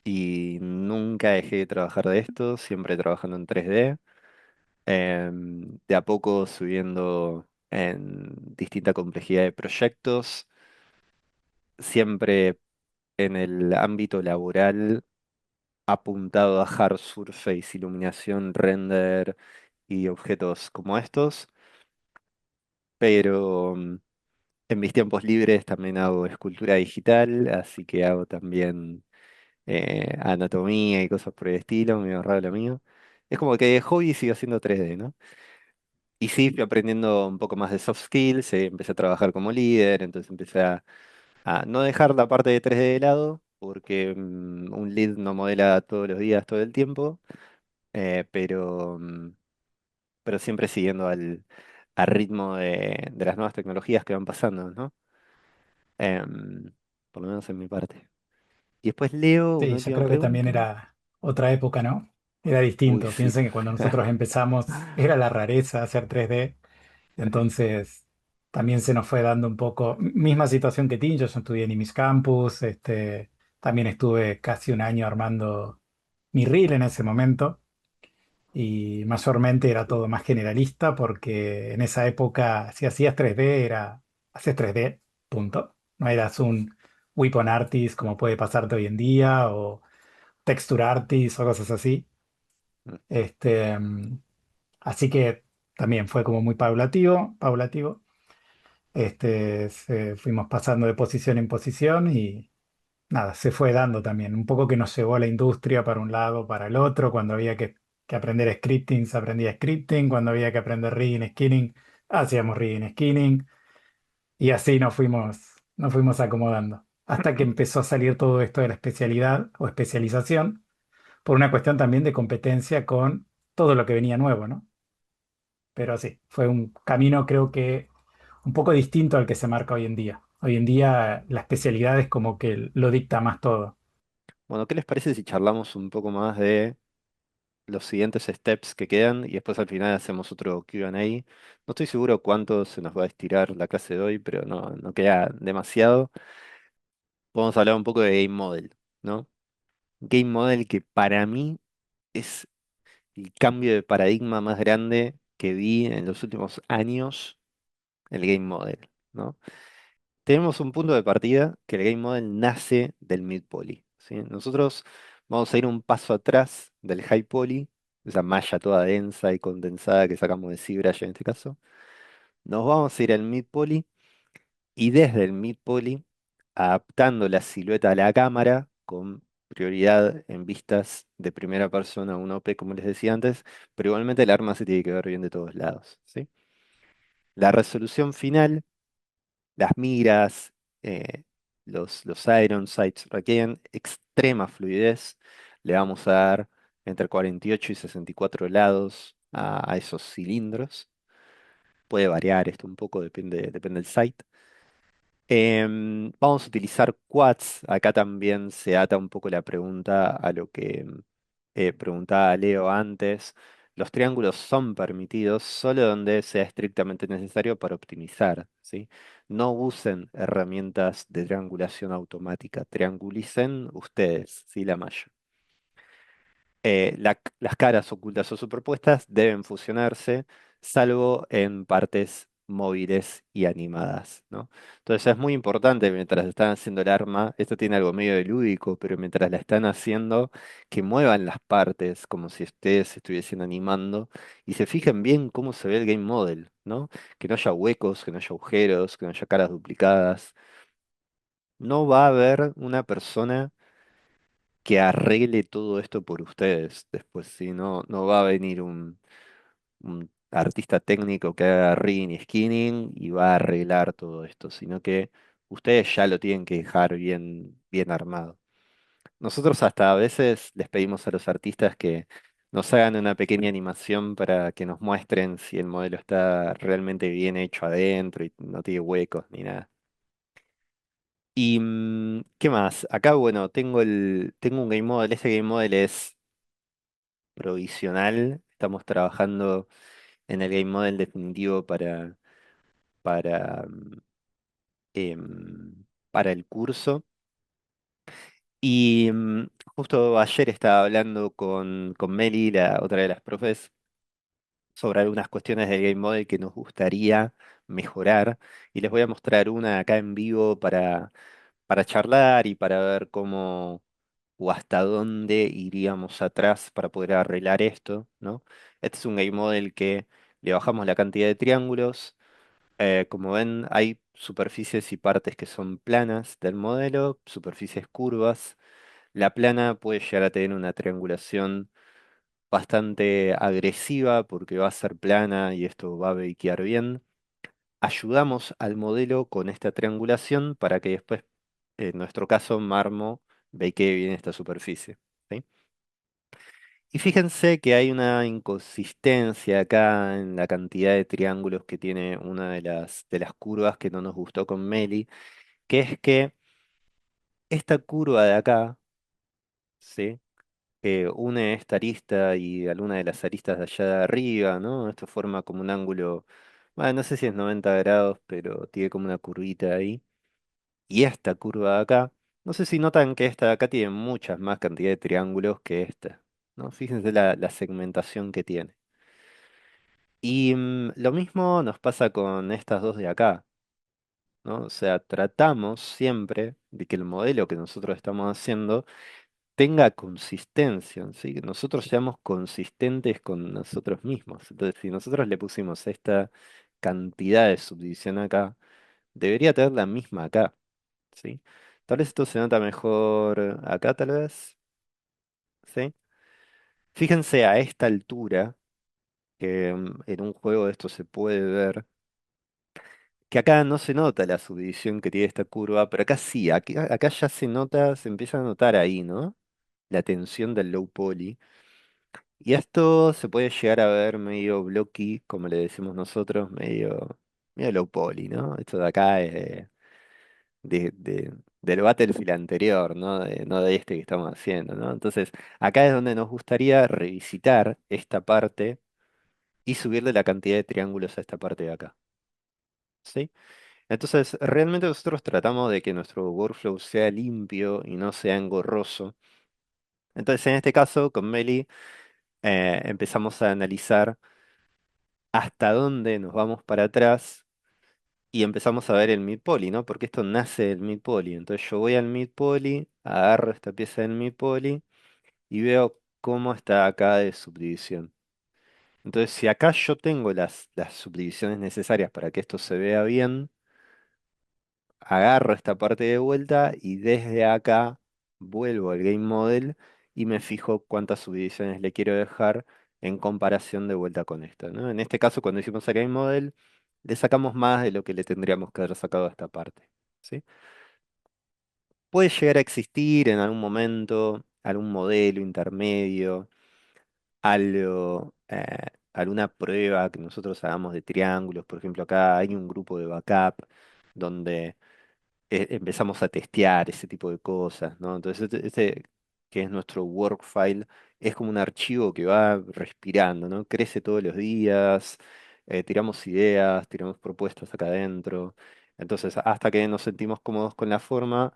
Y nunca dejé de trabajar de esto, siempre trabajando en 3D, de a poco subiendo en distinta complejidad de proyectos, siempre en el ámbito laboral apuntado a hard surface, iluminación, render y objetos como estos, pero en mis tiempos libres también hago escultura digital, así que hago también anatomía y cosas por el estilo, medio raro lo mío. Es como que de hobby sigo haciendo 3D, ¿no? Y sí, fui aprendiendo un poco más de soft skills, empecé a trabajar como líder, entonces empecé a no dejar la parte de 3D de lado, porque un lead no modela todos los días, todo el tiempo, pero siempre siguiendo al ritmo de las nuevas tecnologías que van pasando, ¿no? Em, por lo menos en mi parte. Y después Leo, una Sí, yo última creo que también pregunta. era otra época, ¿no? Era Uy, distinto. sí. Piensen que cuando nosotros empezamos era la rareza hacer 3D. Entonces, también se nos fue dando un poco, misma situación que Tim, yo estudié en Imis Campus, también estuve casi un año armando mi reel en ese momento y mayormente era todo más generalista porque en esa época si hacías 3D hacías 3D, punto. No eras un weapon artist como puede pasarte hoy en día o texture artist o cosas así. Este, mm, Así que también fue como muy paulativo. Fuimos pasando de posición en posición y nada, se fue dando también. Un poco que nos llevó a la industria para un lado, para el otro. Cuando había que aprender scripting, se aprendía scripting. Cuando había que aprender rigging, skinning, hacíamos rigging, skinning. Y así nos fuimos acomodando. Hasta que empezó a salir todo esto de la especialidad o especialización, por una cuestión también de competencia con todo lo que venía nuevo, ¿no? Pero sí, fue un camino creo que un poco distinto al que se marca hoy en día. Hoy en día la especialidad es como que lo dicta más todo. Bueno, ¿qué les parece si charlamos un poco más de los siguientes steps que quedan y después al final hacemos otro Q&A. No estoy seguro cuánto se nos va a estirar la clase de hoy, pero no queda demasiado. Podemos hablar un poco de Game Model, ¿no? Game Model que para mí es el cambio de paradigma más grande que vi en los últimos años, el Game Model, ¿no? Tenemos un punto de partida que el Game Model nace del Mid Poly, ¿sí? Nosotros vamos a ir un paso atrás del High Poly, esa malla toda densa y condensada que sacamos de ZBrush en este caso. Nos vamos a ir al Mid Poly y desde el Mid Poly, adaptando la silueta a la cámara con prioridad en vistas de primera persona, un OP, como les decía antes, pero igualmente el arma se tiene que ver bien de todos lados, ¿sí? La resolución final, las miras, eh, los iron sights requieren extrema fluidez. Le vamos a dar entre 48 y 64 lados a esos cilindros. Puede variar esto un poco, depende del site. Vamos a utilizar quads. Acá también se ata un poco la pregunta a lo que preguntaba Leo antes. Los triángulos son permitidos solo donde sea estrictamente necesario para optimizar, ¿sí? No usen herramientas de triangulación automática. Triangulicen ustedes, ¿sí? La malla. Las caras ocultas o superpuestas deben fusionarse, salvo en partes móviles y animadas, ¿no? Entonces es muy importante mientras están haciendo el arma, esto tiene algo medio de lúdico, pero mientras la están haciendo, que muevan las partes como si ustedes estuviesen animando y se fijen bien cómo se ve el game model, ¿no? Que no haya huecos, que no haya agujeros, que no haya caras duplicadas. No va a haber una persona que arregle todo esto por ustedes después, ¿sí? No va a venir un artista técnico que haga rigging y skinning y va a arreglar todo esto, sino que ustedes ya lo tienen que dejar bien armado. Nosotros hasta a veces les pedimos a los artistas que nos hagan una pequeña animación para que nos muestren si el modelo está realmente bien hecho adentro y no tiene huecos ni nada. Y ¿qué más? Acá, bueno, tengo un game model. Este game model es provisional. Estamos trabajando en el game model definitivo para, para el curso. Y justo ayer estaba hablando con Meli, la otra de las profes, sobre algunas cuestiones del game model que nos gustaría mejorar. Y les voy a mostrar una acá en vivo para charlar y para ver cómo o hasta dónde iríamos atrás para poder arreglar esto, ¿no? Este es un game model que le bajamos la cantidad de triángulos. Como ven, hay superficies y partes que son planas del modelo, superficies curvas. La plana puede llegar a tener una triangulación bastante agresiva porque va a ser plana y esto va a bakear bien. Ayudamos al modelo con esta triangulación para que después, en nuestro caso, Marmo bakee bien esta superficie, ¿sí? Y fíjense que hay una inconsistencia acá en la cantidad de triángulos que tiene una de las curvas que no nos gustó con Meli, que es que esta curva de acá, ¿sí? Que une esta arista y alguna de las aristas de allá de arriba, ¿no? Esto forma como un ángulo, bueno, no sé si es 90 grados, pero tiene como una curvita ahí. Y esta curva de acá, no sé si notan que esta de acá tiene muchas más cantidad de triángulos que esta, ¿no? Fíjense la segmentación que tiene. Y lo mismo nos pasa con estas dos de acá, ¿no? O sea, tratamos siempre de que el modelo que nosotros estamos haciendo tenga consistencia, ¿sí? Que nosotros seamos consistentes con nosotros mismos. Entonces, si nosotros le pusimos esta cantidad de subdivisión acá, debería tener la misma acá, ¿sí? Tal vez esto se nota mejor acá, tal vez, ¿sí? Fíjense a esta altura, que en un juego de esto se puede ver, que acá no se nota la subdivisión que tiene esta curva, pero acá sí, acá ya se nota, se empieza a notar ahí, ¿no? La tensión del low poly. Y esto se puede llegar a ver medio blocky, como le decimos nosotros, medio low poly, ¿no? Esto de acá es del Battlefield anterior, ¿no? No de este que estamos haciendo, ¿no? Entonces, acá es donde nos gustaría revisitar esta parte y subirle la cantidad de triángulos a esta parte de acá, ¿sí? Entonces, realmente nosotros tratamos de que nuestro workflow sea limpio y no sea engorroso. Entonces, en este caso, con Meli, empezamos a analizar hasta dónde nos vamos para atrás y empezamos a ver el mid poly, ¿no? Porque esto nace del mid poly. Entonces, yo voy al mid poly, agarro esta pieza del mid poly y veo cómo está acá de subdivisión. Entonces, si acá yo tengo las subdivisiones necesarias para que esto se vea bien, agarro esta parte de vuelta y desde acá vuelvo al game model y me fijo cuántas subdivisiones le quiero dejar en comparación de vuelta con esto, ¿no? En este caso, cuando hicimos el game model, le sacamos más de lo que le tendríamos que haber sacado a esta parte, ¿sí? Puede llegar a existir en algún momento algún modelo intermedio, algo, alguna prueba que nosotros hagamos de triángulos. Por ejemplo, acá hay un grupo de backup donde empezamos a testear ese tipo de cosas, ¿no? Entonces, que es nuestro work file, es como un archivo que va respirando, ¿no? Crece todos los días, tiramos ideas, tiramos propuestas acá adentro. Entonces, hasta que nos sentimos cómodos con la forma,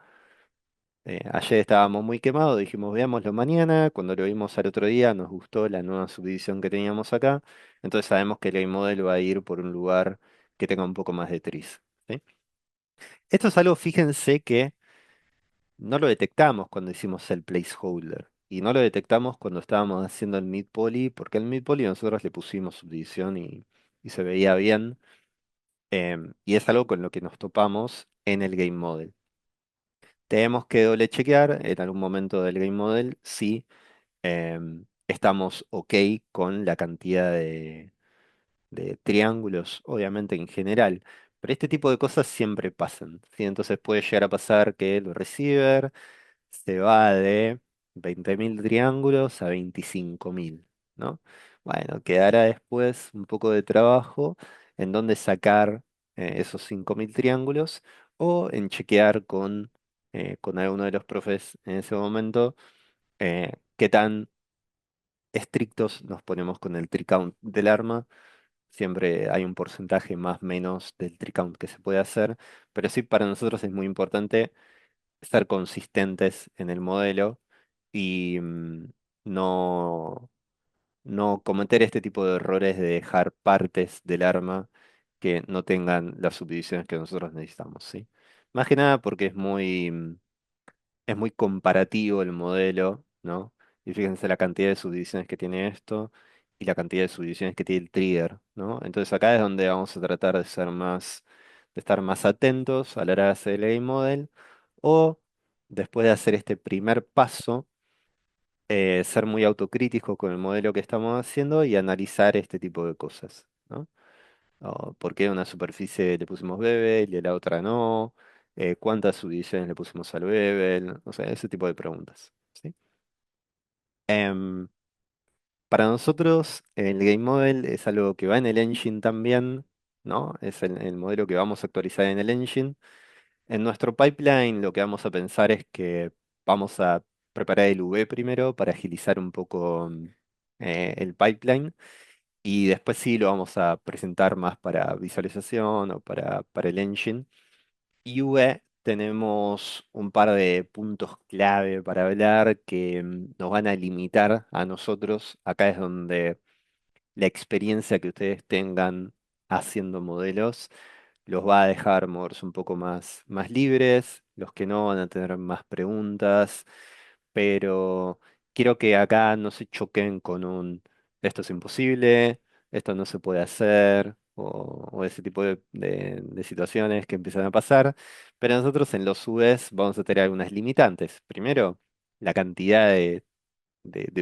ayer estábamos muy quemados, dijimos, veámoslo mañana. Cuando lo vimos al otro día, nos gustó la nueva subdivisión que teníamos acá. Entonces, sabemos que el game model va a ir por un lugar que tenga un poco más de tris, ¿sí? Esto es algo, fíjense que no lo detectamos cuando hicimos el placeholder. Y no lo detectamos cuando estábamos haciendo el mid poly, porque al mid poly nosotros le pusimos subdivisión y se veía bien. Y es algo con lo que nos topamos en el game model. Tenemos que doble chequear en algún momento del game model si estamos ok con la cantidad de triángulos, obviamente en general. Pero este tipo de cosas siempre pasan, ¿sí? Entonces puede llegar a pasar que el receiver se va de 20.000 triángulos a 25.000, ¿no? Bueno, quedará después un poco de trabajo en donde sacar esos 5.000 triángulos o en chequear con alguno de los profes en ese momento qué tan estrictos nos ponemos con el tree count del arma. Siempre hay un porcentaje más menos del tree count que se puede hacer, pero sí para nosotros es muy importante ser consistentes en el modelo y no, no cometer este tipo de errores de dejar partes del arma que no tengan las subdivisiones que nosotros necesitamos, ¿sí? Más que nada porque es muy comparativo el modelo, ¿no? Y fíjense la cantidad de subdivisiones que tiene esto y la cantidad de subdivisiones que tiene el trigger, ¿no? Entonces acá es donde vamos a tratar de ser más, de estar más atentos a la hora de hacer el game model o después de hacer este primer paso, ser muy autocrítico con el modelo que estamos haciendo y analizar este tipo de cosas, ¿no? O ¿por qué a una superficie le pusimos bevel y a la otra no? ¿Cuántas subdivisiones le pusimos al bevel? O sea, ese tipo de preguntas, ¿sí? Em, para nosotros, el Game Model es algo que va en el engine también, ¿no? Es el modelo que vamos a actualizar en el engine. En nuestro pipeline, lo que vamos a pensar es que vamos a preparar el V primero para agilizar un poco el pipeline. Y después sí lo vamos a presentar más para visualización o para el engine. Y V tenemos un par de puntos clave para hablar que nos van a limitar a nosotros. Acá es donde la experiencia que ustedes tengan haciendo modelos los va a dejar moverse un poco más libres. Los que no van a tener más preguntas, pero quiero que acá no se choquen con un esto es imposible, esto no se puede hacer, o ese tipo de situaciones que empiezan a pasar. Pero nosotros en los UVs vamos a tener algunas limitantes. Primero, la cantidad de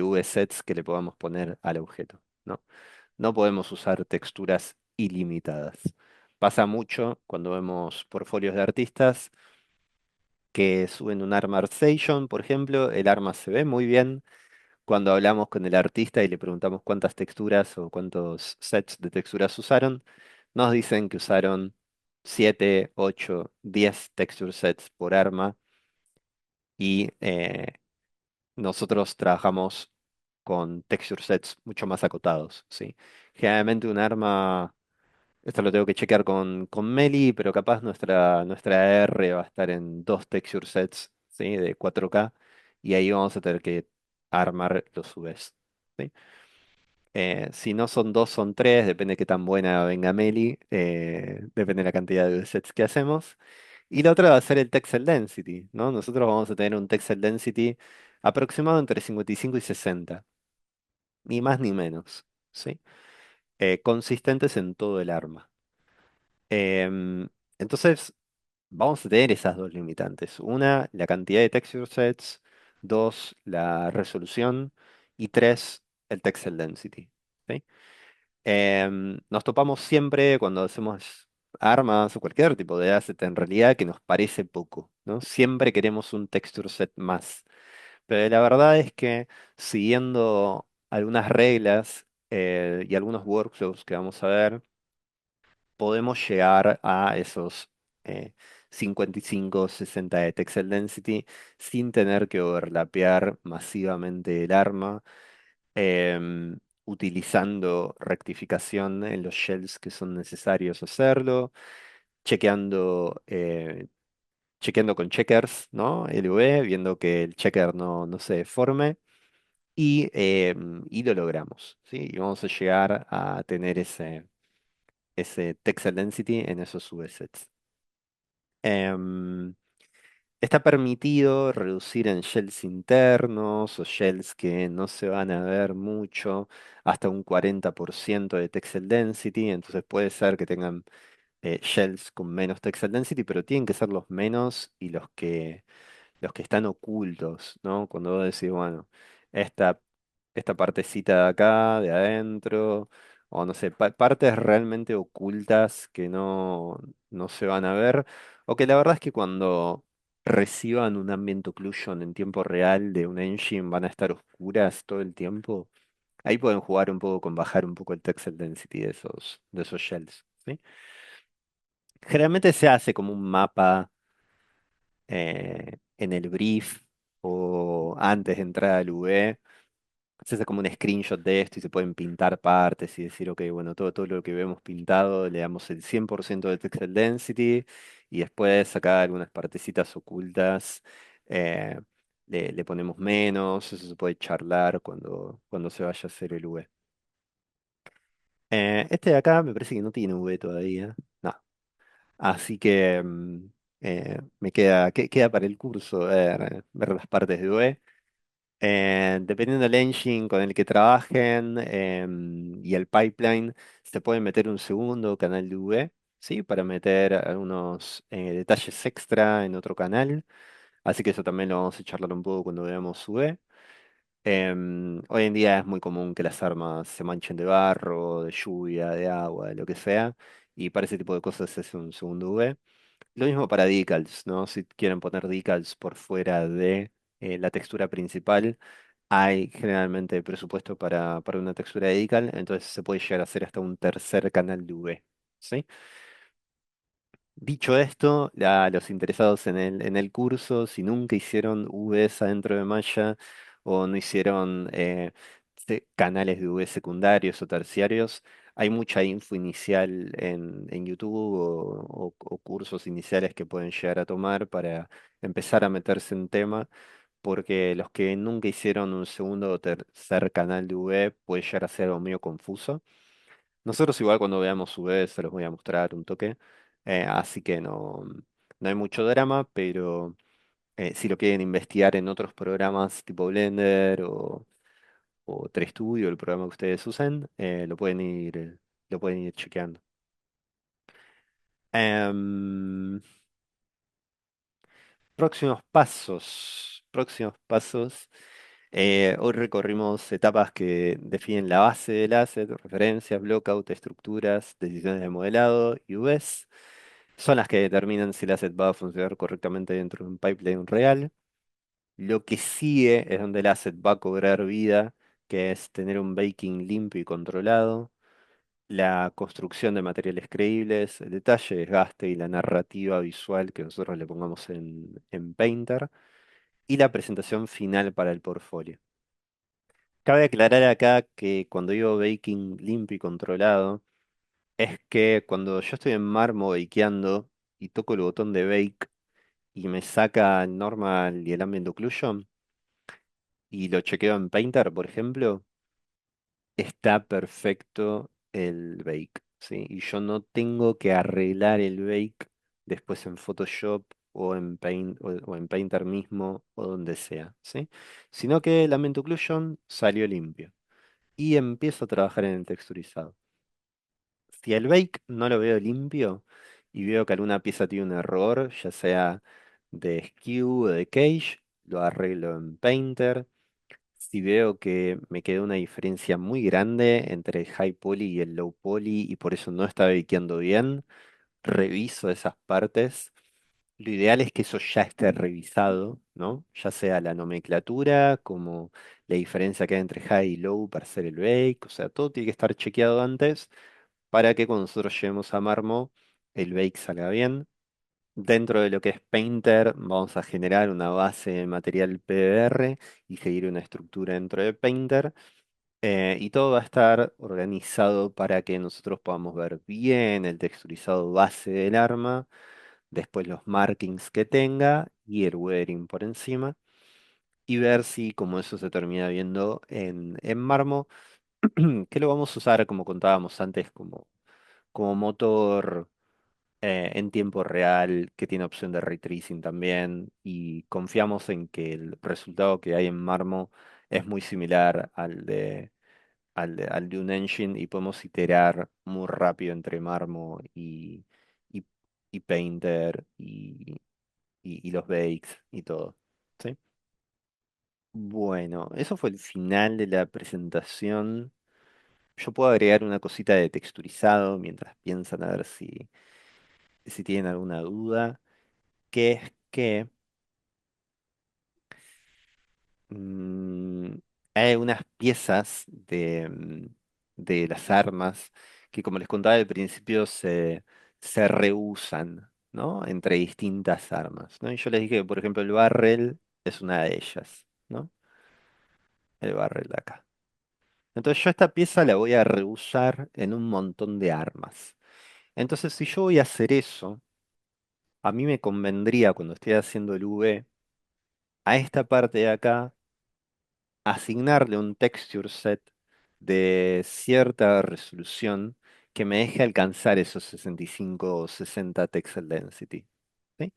UV sets que le podamos poner al objeto, ¿no? No podemos usar texturas ilimitadas. Pasa mucho cuando vemos portfolios de artistas que suben un arma station, por ejemplo, el arma se ve muy bien. Cuando hablamos con el artista y le preguntamos cuántas texturas o cuántos sets de texturas usaron, nos dicen que usaron 7, 8, 10 texture sets por arma. y nosotros trabajamos con texture sets mucho más acotados, ¿sí? Generalmente un arma, esto lo tengo que chequear con Meli, pero capaz nuestra R va a estar en dos texture sets, ¿sí? De 4K, y ahí vamos a tener que armar los UVs, ¿sí? Si no son dos, son tres, depende de qué tan buena venga Meli, depende de la cantidad de sets que hacemos. Y la otra va a ser el Texel Density, ¿no? Nosotros vamos a tener un Texel Density aproximado entre 55 y 60, ni más ni menos, ¿sí? Consistentes en todo el arma. Em, entonces, vamos a tener esas dos limitantes. Una, la cantidad de texture sets. Dos, la resolución. Y tres, el Texel Density, ¿sí? Nos topamos siempre cuando hacemos armas o cualquier tipo de asset en realidad que nos parece poco, ¿no? Siempre queremos un texture set más. Pero la verdad es que siguiendo algunas reglas y algunos workflows que vamos a ver, podemos llegar a esos 55, 60 de texel density sin tener que overlapear masivamente el arma, utilizando rectificación en los shells que son necesarios hacerlo, chequeando, chequeando con checkers, ¿no? LV, viendo que el checker no se deforme. Y lo logramos, ¿sí? Y vamos a llegar a tener ese texel density en esos subsets. Em, Está permitido reducir en shells internos o shells que no se van a ver mucho hasta un 40% de texel density, entonces puede ser que tengan shells con menos texel density, pero tienen que ser los menos y los que están ocultos, ¿no? Cuando vos decís, bueno, esta, esta partecita de acá, de adentro, o no sé, partes realmente ocultas que no se van a ver, o que la verdad es que cuando reciban un ambient occlusion en tiempo real de un engine van a estar oscuras todo el tiempo. Ahí pueden jugar un poco con bajar un poco el texel density de esos shells, ¿sí? Generalmente se hace como un mapa en el brief o antes de entrar al V, se hace como un screenshot de esto y se pueden pintar partes y decir, ok, bueno, todo lo que vemos pintado le damos el 100% de texel density y después acá algunas partecitas ocultas eh, le ponemos menos, eso se puede charlar cuando se vaya a hacer el V. Este de acá me parece que no tiene V todavía. No. Así que me queda para el curso ver las partes de UE. Dependiendo del engine con el que trabajen y el pipeline, se puede meter un segundo canal de UE, ¿sí? Para meter algunos detalles extra en otro canal. Así que eso también lo vamos a charlar un poco cuando veamos UE. Hoy en día es muy común que las armas se manchen de barro, de lluvia, de agua, de lo que sea. Y para ese tipo de cosas es un segundo UV. Lo mismo para decals, ¿no? Si quieren poner decals por fuera de la textura principal, hay generalmente presupuesto para una textura de decal, entonces se puede llegar a hacer hasta un tercer canal de UV, ¿sí? Dicho esto, los interesados en el curso, si nunca hicieron UVs adentro de Maya o no hicieron canales de UV secundarios o terciarios, hay mucha info inicial en YouTube o cursos iniciales que pueden llegar a tomar para empezar a meterse en tema, porque los que nunca hicieron un segundo o tercer canal de UV puede llegar a ser algo medio confuso. Nosotros igual cuando veamos su vez se los voy a mostrar un toque, así que no hay mucho drama, pero si lo quieren investigar en otros programas tipo Blender o 3Studio, el programa que ustedes usen, lo pueden ir chequeando. Em, próximos pasos. Próximos pasos. Hoy recorrimos etapas que definen la base del asset, referencias, blockout, estructuras, decisiones de modelado y UVs. Son las que determinan si el asset va a funcionar correctamente dentro de un pipeline real. Lo que sigue es donde el asset va a cobrar vida, que es tener un baking limpio y controlado, la construcción de materiales creíbles, el detalle, desgaste y la narrativa visual que nosotros le pongamos en Painter. y la presentación final para el portfolio. Cabe aclarar acá que cuando digo baking limpio y controlado, es que cuando yo estoy en Marmo bakeando y toco el botón de bake y me saca el normal y el ambient occlusion y lo chequeo en Painter, por ejemplo, está perfecto el bake, ¿sí? Y yo no tengo que arreglar el bake después en Photoshop o en Paint o en Painter mismo o donde sea, ¿sí? Sino que el ambient occlusion salió limpio y empiezo a trabajar en el texturizado. Si el bake no lo veo limpio y veo que alguna pieza tiene un error, ya sea de skew o de cage, lo arreglo en Painter. Si veo que me queda una diferencia muy grande entre el high poly y el low poly y por eso no está bakeando bien, reviso esas partes. Lo ideal es que eso ya esté revisado, ¿no? Ya sea la nomenclatura, como la diferencia que hay entre high y low para hacer el bake, o sea, todo tiene que estar chequeado antes para que cuando nosotros lleguemos a Marmo, el bake salga bien. Dentro de lo que es Painter, vamos a generar una base de material PBR y seguir una estructura dentro de Painter. Y todo va a estar organizado para que nosotros podamos ver bien el texturizado base del arma, después los markings que tenga y el weathering por encima, y ver si como eso se termina viendo en Marmo, que lo vamos a usar como contábamos antes como motor en tiempo real, que tiene opción de ray tracing también, y confiamos en que el resultado que hay en Marmo es muy similar al de un engine y podemos iterar muy rápido entre Marmo y, y Painter y los bakes y todo. ¿Sí? Bueno, eso fue el final de la presentación. Yo puedo agregar una cosita de texturizado mientras piensan a ver si tienen alguna duda, que es que mm, hay unas piezas de las armas que, como les contaba al principio, se reusan, ¿no? Entre distintas armas, ¿no? Y yo les dije que, por ejemplo, el barrel es una de ellas, ¿no? El barrel de acá. Entonces yo esta pieza la voy a reusar en un montón de armas. Entonces, si yo voy a hacer eso, a mí me convendría, cuando estoy haciendo el V, a esta parte de acá asignarle un texture set de cierta resolución que me deje alcanzar esos 65 o 60 texel density. ¿Sí?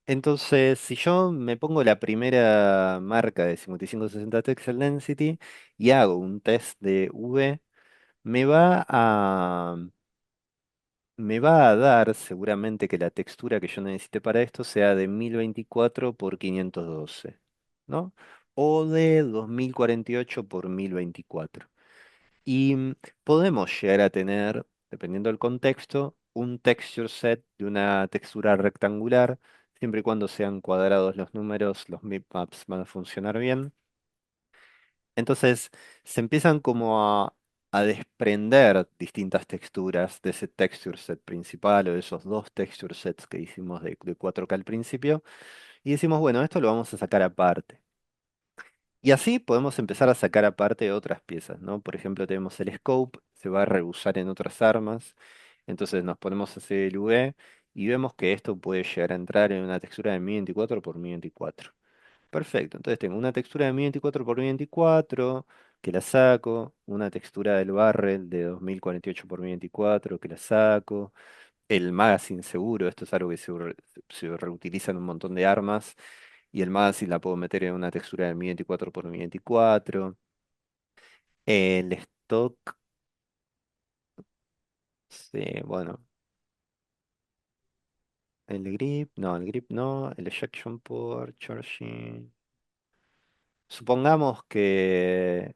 Entonces, si yo me pongo la primera marca de 55 o 60 texel density y hago un test de V, me va a, me va a dar seguramente que la textura que yo necesite para esto sea de 1024 por 512, ¿no? O de 2048 por 1024. Y podemos llegar a tener, dependiendo del contexto, un texture set de una textura rectangular. Siempre y cuando sean cuadrados los números, los bitmaps van a funcionar bien. Entonces se empiezan como a desprender distintas texturas de ese texture set principal o de esos dos texture sets que hicimos de 4K al principio. Y decimos, bueno, esto lo vamos a sacar aparte. Y así podemos empezar a sacar aparte otras piezas, ¿no? Por ejemplo, tenemos el scope, se va a reusar en otras armas. Entonces nos ponemos a hacer el UV y vemos que esto puede llegar a entrar en una textura de 1024 por 1024. Perfecto, entonces tengo una textura de 1024 por 1024 que la saco, una textura del barrel de 2048 por 1024 que la saco, el magazine seguro, esto es algo que se reutiliza en un montón de armas, y el magazine la puedo meter en una textura de 1024 por 1024. El stock, sí, bueno, el ejection port, charging. Supongamos que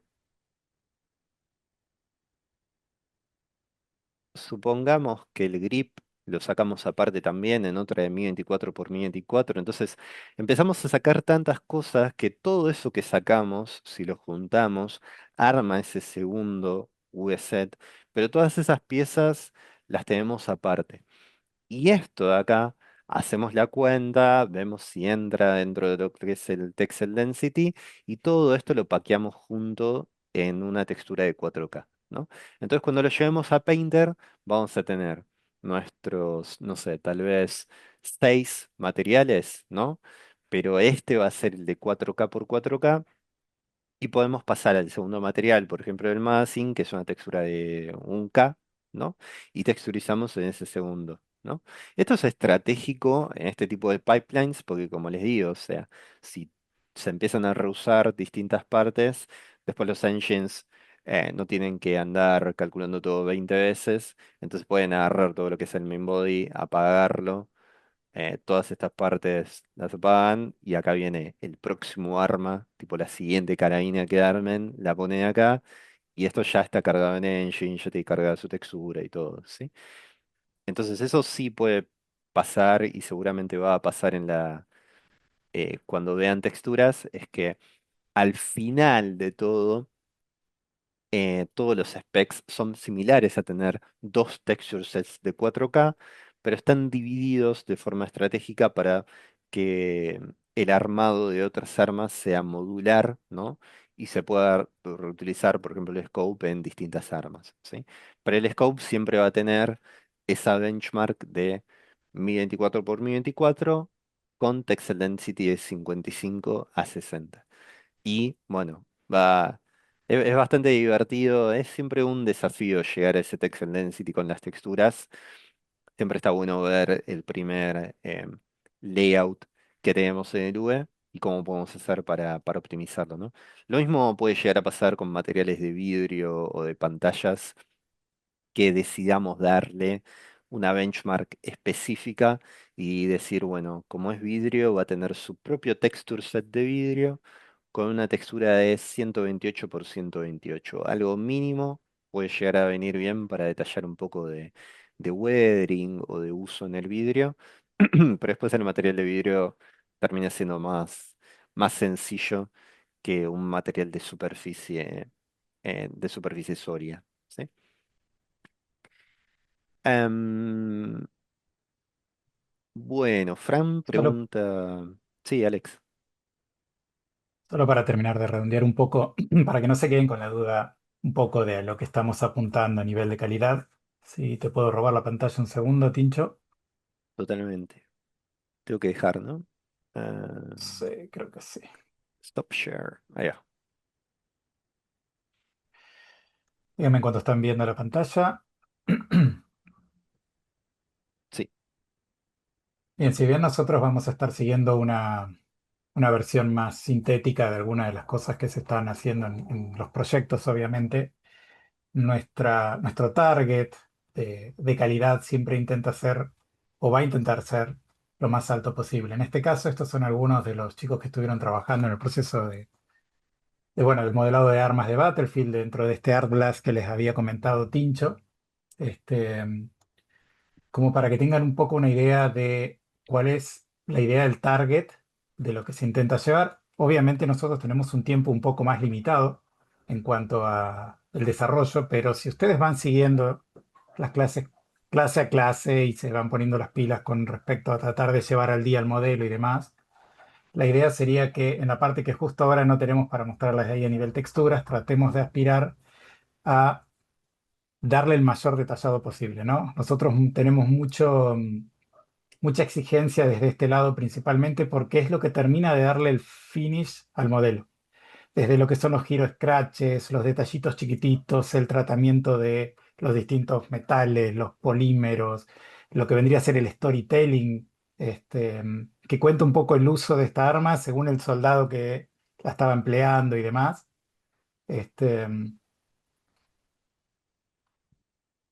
Supongamos que el grip lo sacamos aparte también en otra de 1024 por 1024. Entonces empezamos a sacar tantas cosas que todo eso que sacamos, si lo juntamos, arma ese segundo V-set. Pero todas esas piezas las tenemos aparte. Y esto de acá hacemos la cuenta, vemos si entra dentro de lo que es el Texel Density y todo esto lo paqueamos junto en una textura de 4K, ¿no? Entonces cuando lo llevemos a Painter vamos a tener nuestros, no sé, tal vez 6 materiales, ¿no? Pero este va a ser el de 4K por 4K y podemos pasar al segundo material, por ejemplo, el Magazine, que es una textura de 1K, ¿no? Y texturizamos en ese segundo, ¿no? Esto es estratégico en este tipo de pipelines porque, como les digo, o sea, si se empiezan a reusar distintas partes, después los engines no tienen que andar calculando todo 20 veces, entonces pueden agarrar todo lo que es el main body, apagarlo, todas estas partes las apagan y acá viene el próximo arma, tipo la siguiente carabina que armen, la ponen acá y esto ya está cargado en Engine, ya te carga su textura y todo, ¿sí? Entonces eso sí puede pasar y seguramente va a pasar cuando vean texturas, es que al final de todo todos los specs son similares a tener dos texture sets de 4K, pero están divididos de forma estratégica para que el armado de otras armas sea modular, ¿no? Y se pueda reutilizar, por ejemplo, el scope en distintas armas, ¿sí? Pero el scope siempre va a tener esa benchmark de 1024 por 1024 con texel density de 55 a 60. Y bueno, es bastante divertido, es siempre un desafío llegar a ese Texel Density con las texturas. Siempre está bueno ver el primer layout que tenemos en el UE y cómo podemos hacer para optimizarlo, ¿no? Lo mismo puede llegar a pasar con materiales de vidrio o de pantallas que decidamos darle una benchmark específica y decir, bueno, como es vidrio, va a tener su propio texture set de vidrio con una textura de 128 por 128. Algo mínimo puede llegar a venir bien para detallar un poco de weathering o de uso en el vidrio, pero después el material de vidrio termina siendo más sencillo que un material de superficie sólida. ¿Sí? Em, bueno, Fran Solo, pregunta. Sí, Alex, solo para terminar de redondear un poco, para que no se queden con la duda un poco de lo que estamos apuntando a nivel de calidad. Si te puedo robar la pantalla un segundo, Tincho. totalmente. Tengo que dejar, ¿no? Ah, Sí, creo que sí. stop share. Ahí va. Díganme cuando están viendo la pantalla. Sí, Bien, si bien nosotros vamos a estar siguiendo una versión más sintética de algunas de las cosas que se están haciendo en los proyectos, obviamente, nuestro target de calidad siempre intenta ser o va a intentar ser lo más alto posible. En este caso, estos son algunos de los chicos que estuvieron trabajando en el proceso bueno, el modelado de armas de Battlefield dentro de este Art Blast que les había comentado Tincho. Este, como para que tengan un poco una idea de cuál es la idea del target de lo que se intenta llevar. Obviamente nosotros tenemos un tiempo un poco más limitado en cuanto a el desarrollo, pero si ustedes van siguiendo las clases clase a clase y se van poniendo las pilas con respecto a tratar de llevar al día el modelo y demás, la idea sería que en la parte que justo ahora no tenemos para mostrarles ahí a nivel texturas, tratemos de aspirar a darle el mayor detallado posible, ¿no? Nosotros tenemos mucha exigencia desde este lado principalmente porque es lo que termina de darle el finish al modelo. Desde lo que son los giro scratches, los detallitos chiquititos, el tratamiento de los distintos metales, los polímeros, lo que vendría a ser el storytelling, que cuenta un poco el uso de esta arma según el soldado que la estaba empleando y demás. Este,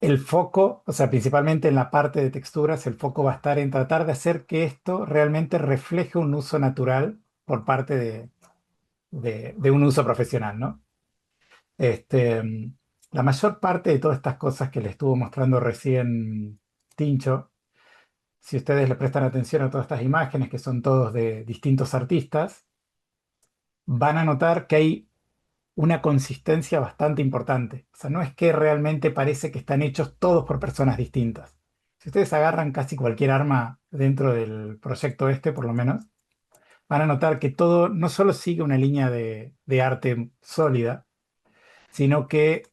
El foco, o sea, principalmente en la parte de texturas, el foco va a estar en tratar de hacer que esto realmente refleje un uso natural por parte de un uso profesional, ¿no? Este, mm, la mayor parte de todas estas cosas que le estuvo mostrando recién Tincho, si ustedes le prestan atención a todas estas imágenes que son todos de distintos artistas, van a notar que hay una consistencia bastante importante. O sea, no es que realmente parece que están hechos todos por personas distintas, Si ustedes agarran casi cualquier arma dentro del proyecto este, por lo menos, van a notar que todo no solo sigue una línea de arte sólida, sino que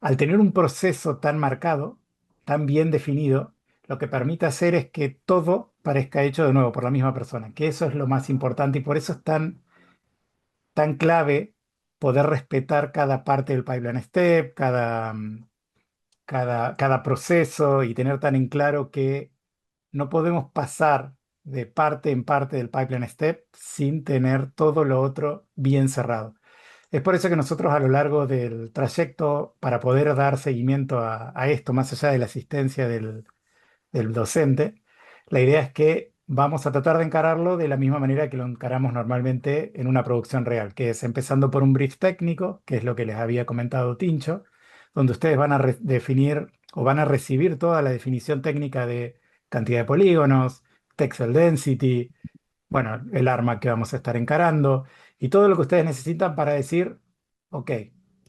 al tener un proceso tan marcado, tan bien definido, lo que permite hacer es que todo parezca hecho de nuevo por la misma persona, que eso es lo más importante y por eso es tan clave poder respetar cada parte del pipeline step, cada proceso y tener tan en claro que no podemos pasar de parte en parte del pipeline step sin tener todo lo otro bien cerrado. Es por eso que nosotros a lo largo del trayecto, para poder dar seguimiento a esto, más allá de la asistencia del docente, la idea es que vamos a tratar de encararlo de la misma manera que lo encaramos normalmente en una producción real, que es empezando por un brief técnico, que es lo que les había comentado Tincho, donde ustedes van a definir o van a recibir toda la definición técnica de cantidad de polígonos, texel density, bueno, el arma que vamos a estar encarando y todo lo que ustedes necesitan para decir, ok,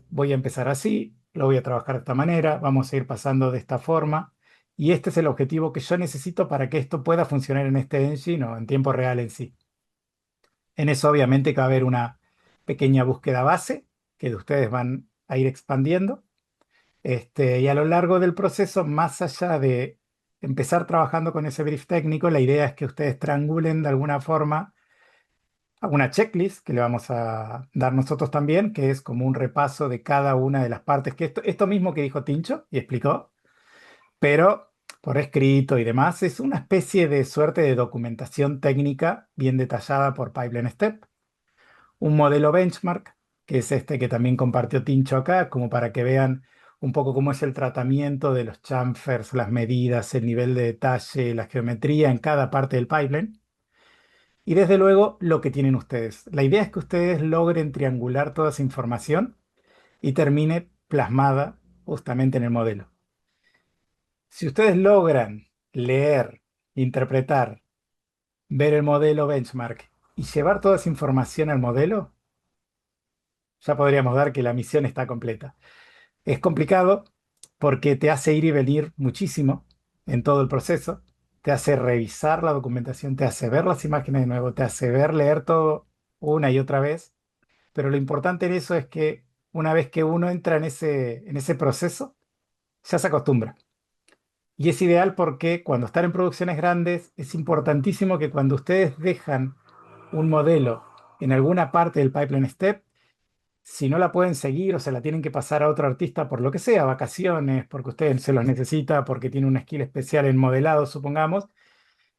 voy a empezar así, lo voy a trabajar de esta manera, vamos a ir pasando de esta forma y este es el objetivo que yo necesito para que esto pueda funcionar en este engine o en tiempo real en sí. En eso obviamente que va a haber una pequeña búsqueda base que ustedes van a ir expandiendo y a lo largo del proceso, más allá de empezar trabajando con ese brief técnico, la idea es que ustedes triangulen de alguna forma una checklist que le vamos a dar nosotros también, que es como un repaso de cada una de las partes, que esto mismo que dijo Tincho y explicó, pero por escrito y demás, es una especie de suerte de documentación técnica bien detallada por Pipeline Step, un modelo benchmark, que es este que también compartió Tincho acá, como para que vean un poco cómo es el tratamiento de los chamfers, las medidas, el nivel de detalle, la geometría en cada parte del pipeline. Y desde luego lo que tienen ustedes. La idea es que ustedes logren triangular toda esa información y termine plasmada justamente en el modelo. Si ustedes logran leer, interpretar, ver el modelo benchmark y llevar toda esa información al modelo, ya podríamos dar que la misión está completa. Es complicado porque te hace ir y venir muchísimo en todo el proceso, te hace revisar la documentación, te hace ver las imágenes de nuevo, te hace ver, leer todo una y otra vez. Pero lo importante en eso es que una vez que uno entra en ese proceso, ya se acostumbra. Y es ideal porque cuando están en producciones grandes, es importantísimo que cuando ustedes dejan un modelo en alguna parte del pipeline step, si no la pueden seguir o se la tienen que pasar a otro artista por lo que sea, vacaciones, porque usted se los necesita, porque tiene una skill especial en modelado, supongamos,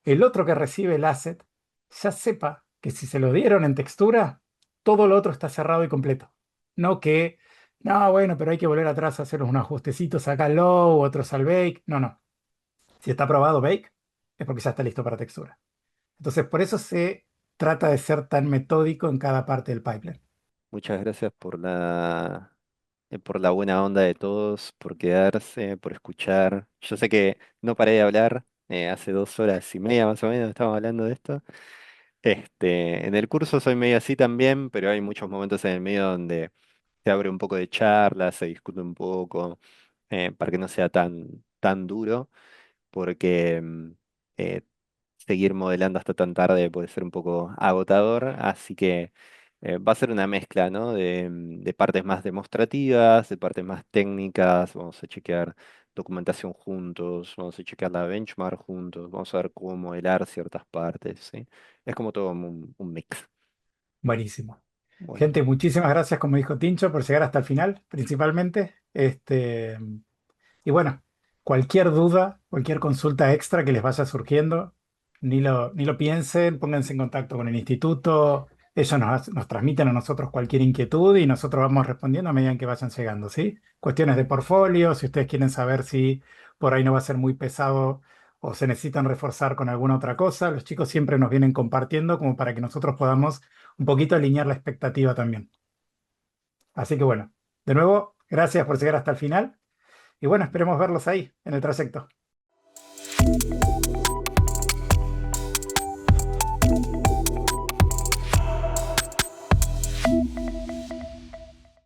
el otro que recibe el asset ya sepa que si se lo dieron en textura, todo lo otro está cerrado y completo. No que, no, bueno, pero hay que volver atrás a hacer unos ajustecitos acá al low, otros al bake. No, no. Si está aprobado bake, es porque ya está listo para textura. Entonces, por eso se trata de ser tan metódico en cada parte del pipeline. Muchas gracias por la buena onda de todos, por quedarse, por escuchar. Yo sé que no paré de hablar, hace 2 horas y media más o menos estamos hablando de esto. En el curso soy medio así también, pero hay muchos momentos en el medio donde se abre un poco de charla, se discute un poco, para que no sea tan duro, porque eh, seguir modelando hasta tan tarde puede ser un poco agotador, así que va a ser una mezcla, ¿no? De partes más demostrativas, de partes más técnicas, vamos a chequear documentación juntos, vamos a chequear la benchmark juntos, vamos a ver cómo modelar ciertas partes, ¿sí? Es como todo un mix. Buenísimo. Bueno, Gente, muchísimas gracias, como dijo Tincho, por llegar hasta el final, principalmente. Y bueno, cualquier duda, cualquier consulta extra que les vaya surgiendo, ni lo piensen, pónganse en contacto con el instituto, ellos nos transmiten a nosotros cualquier inquietud y nosotros vamos respondiendo a medida que vayan llegando, ¿sí? Cuestiones de portfolio, si ustedes quieren saber si por ahí no va a ser muy pesado o se necesitan reforzar con alguna otra cosa, los chicos siempre nos vienen compartiendo como para que nosotros podamos un poquito alinear la expectativa también. Así que bueno, de nuevo, gracias por llegar hasta el final. Y bueno, esperemos verlos ahí en el trayecto.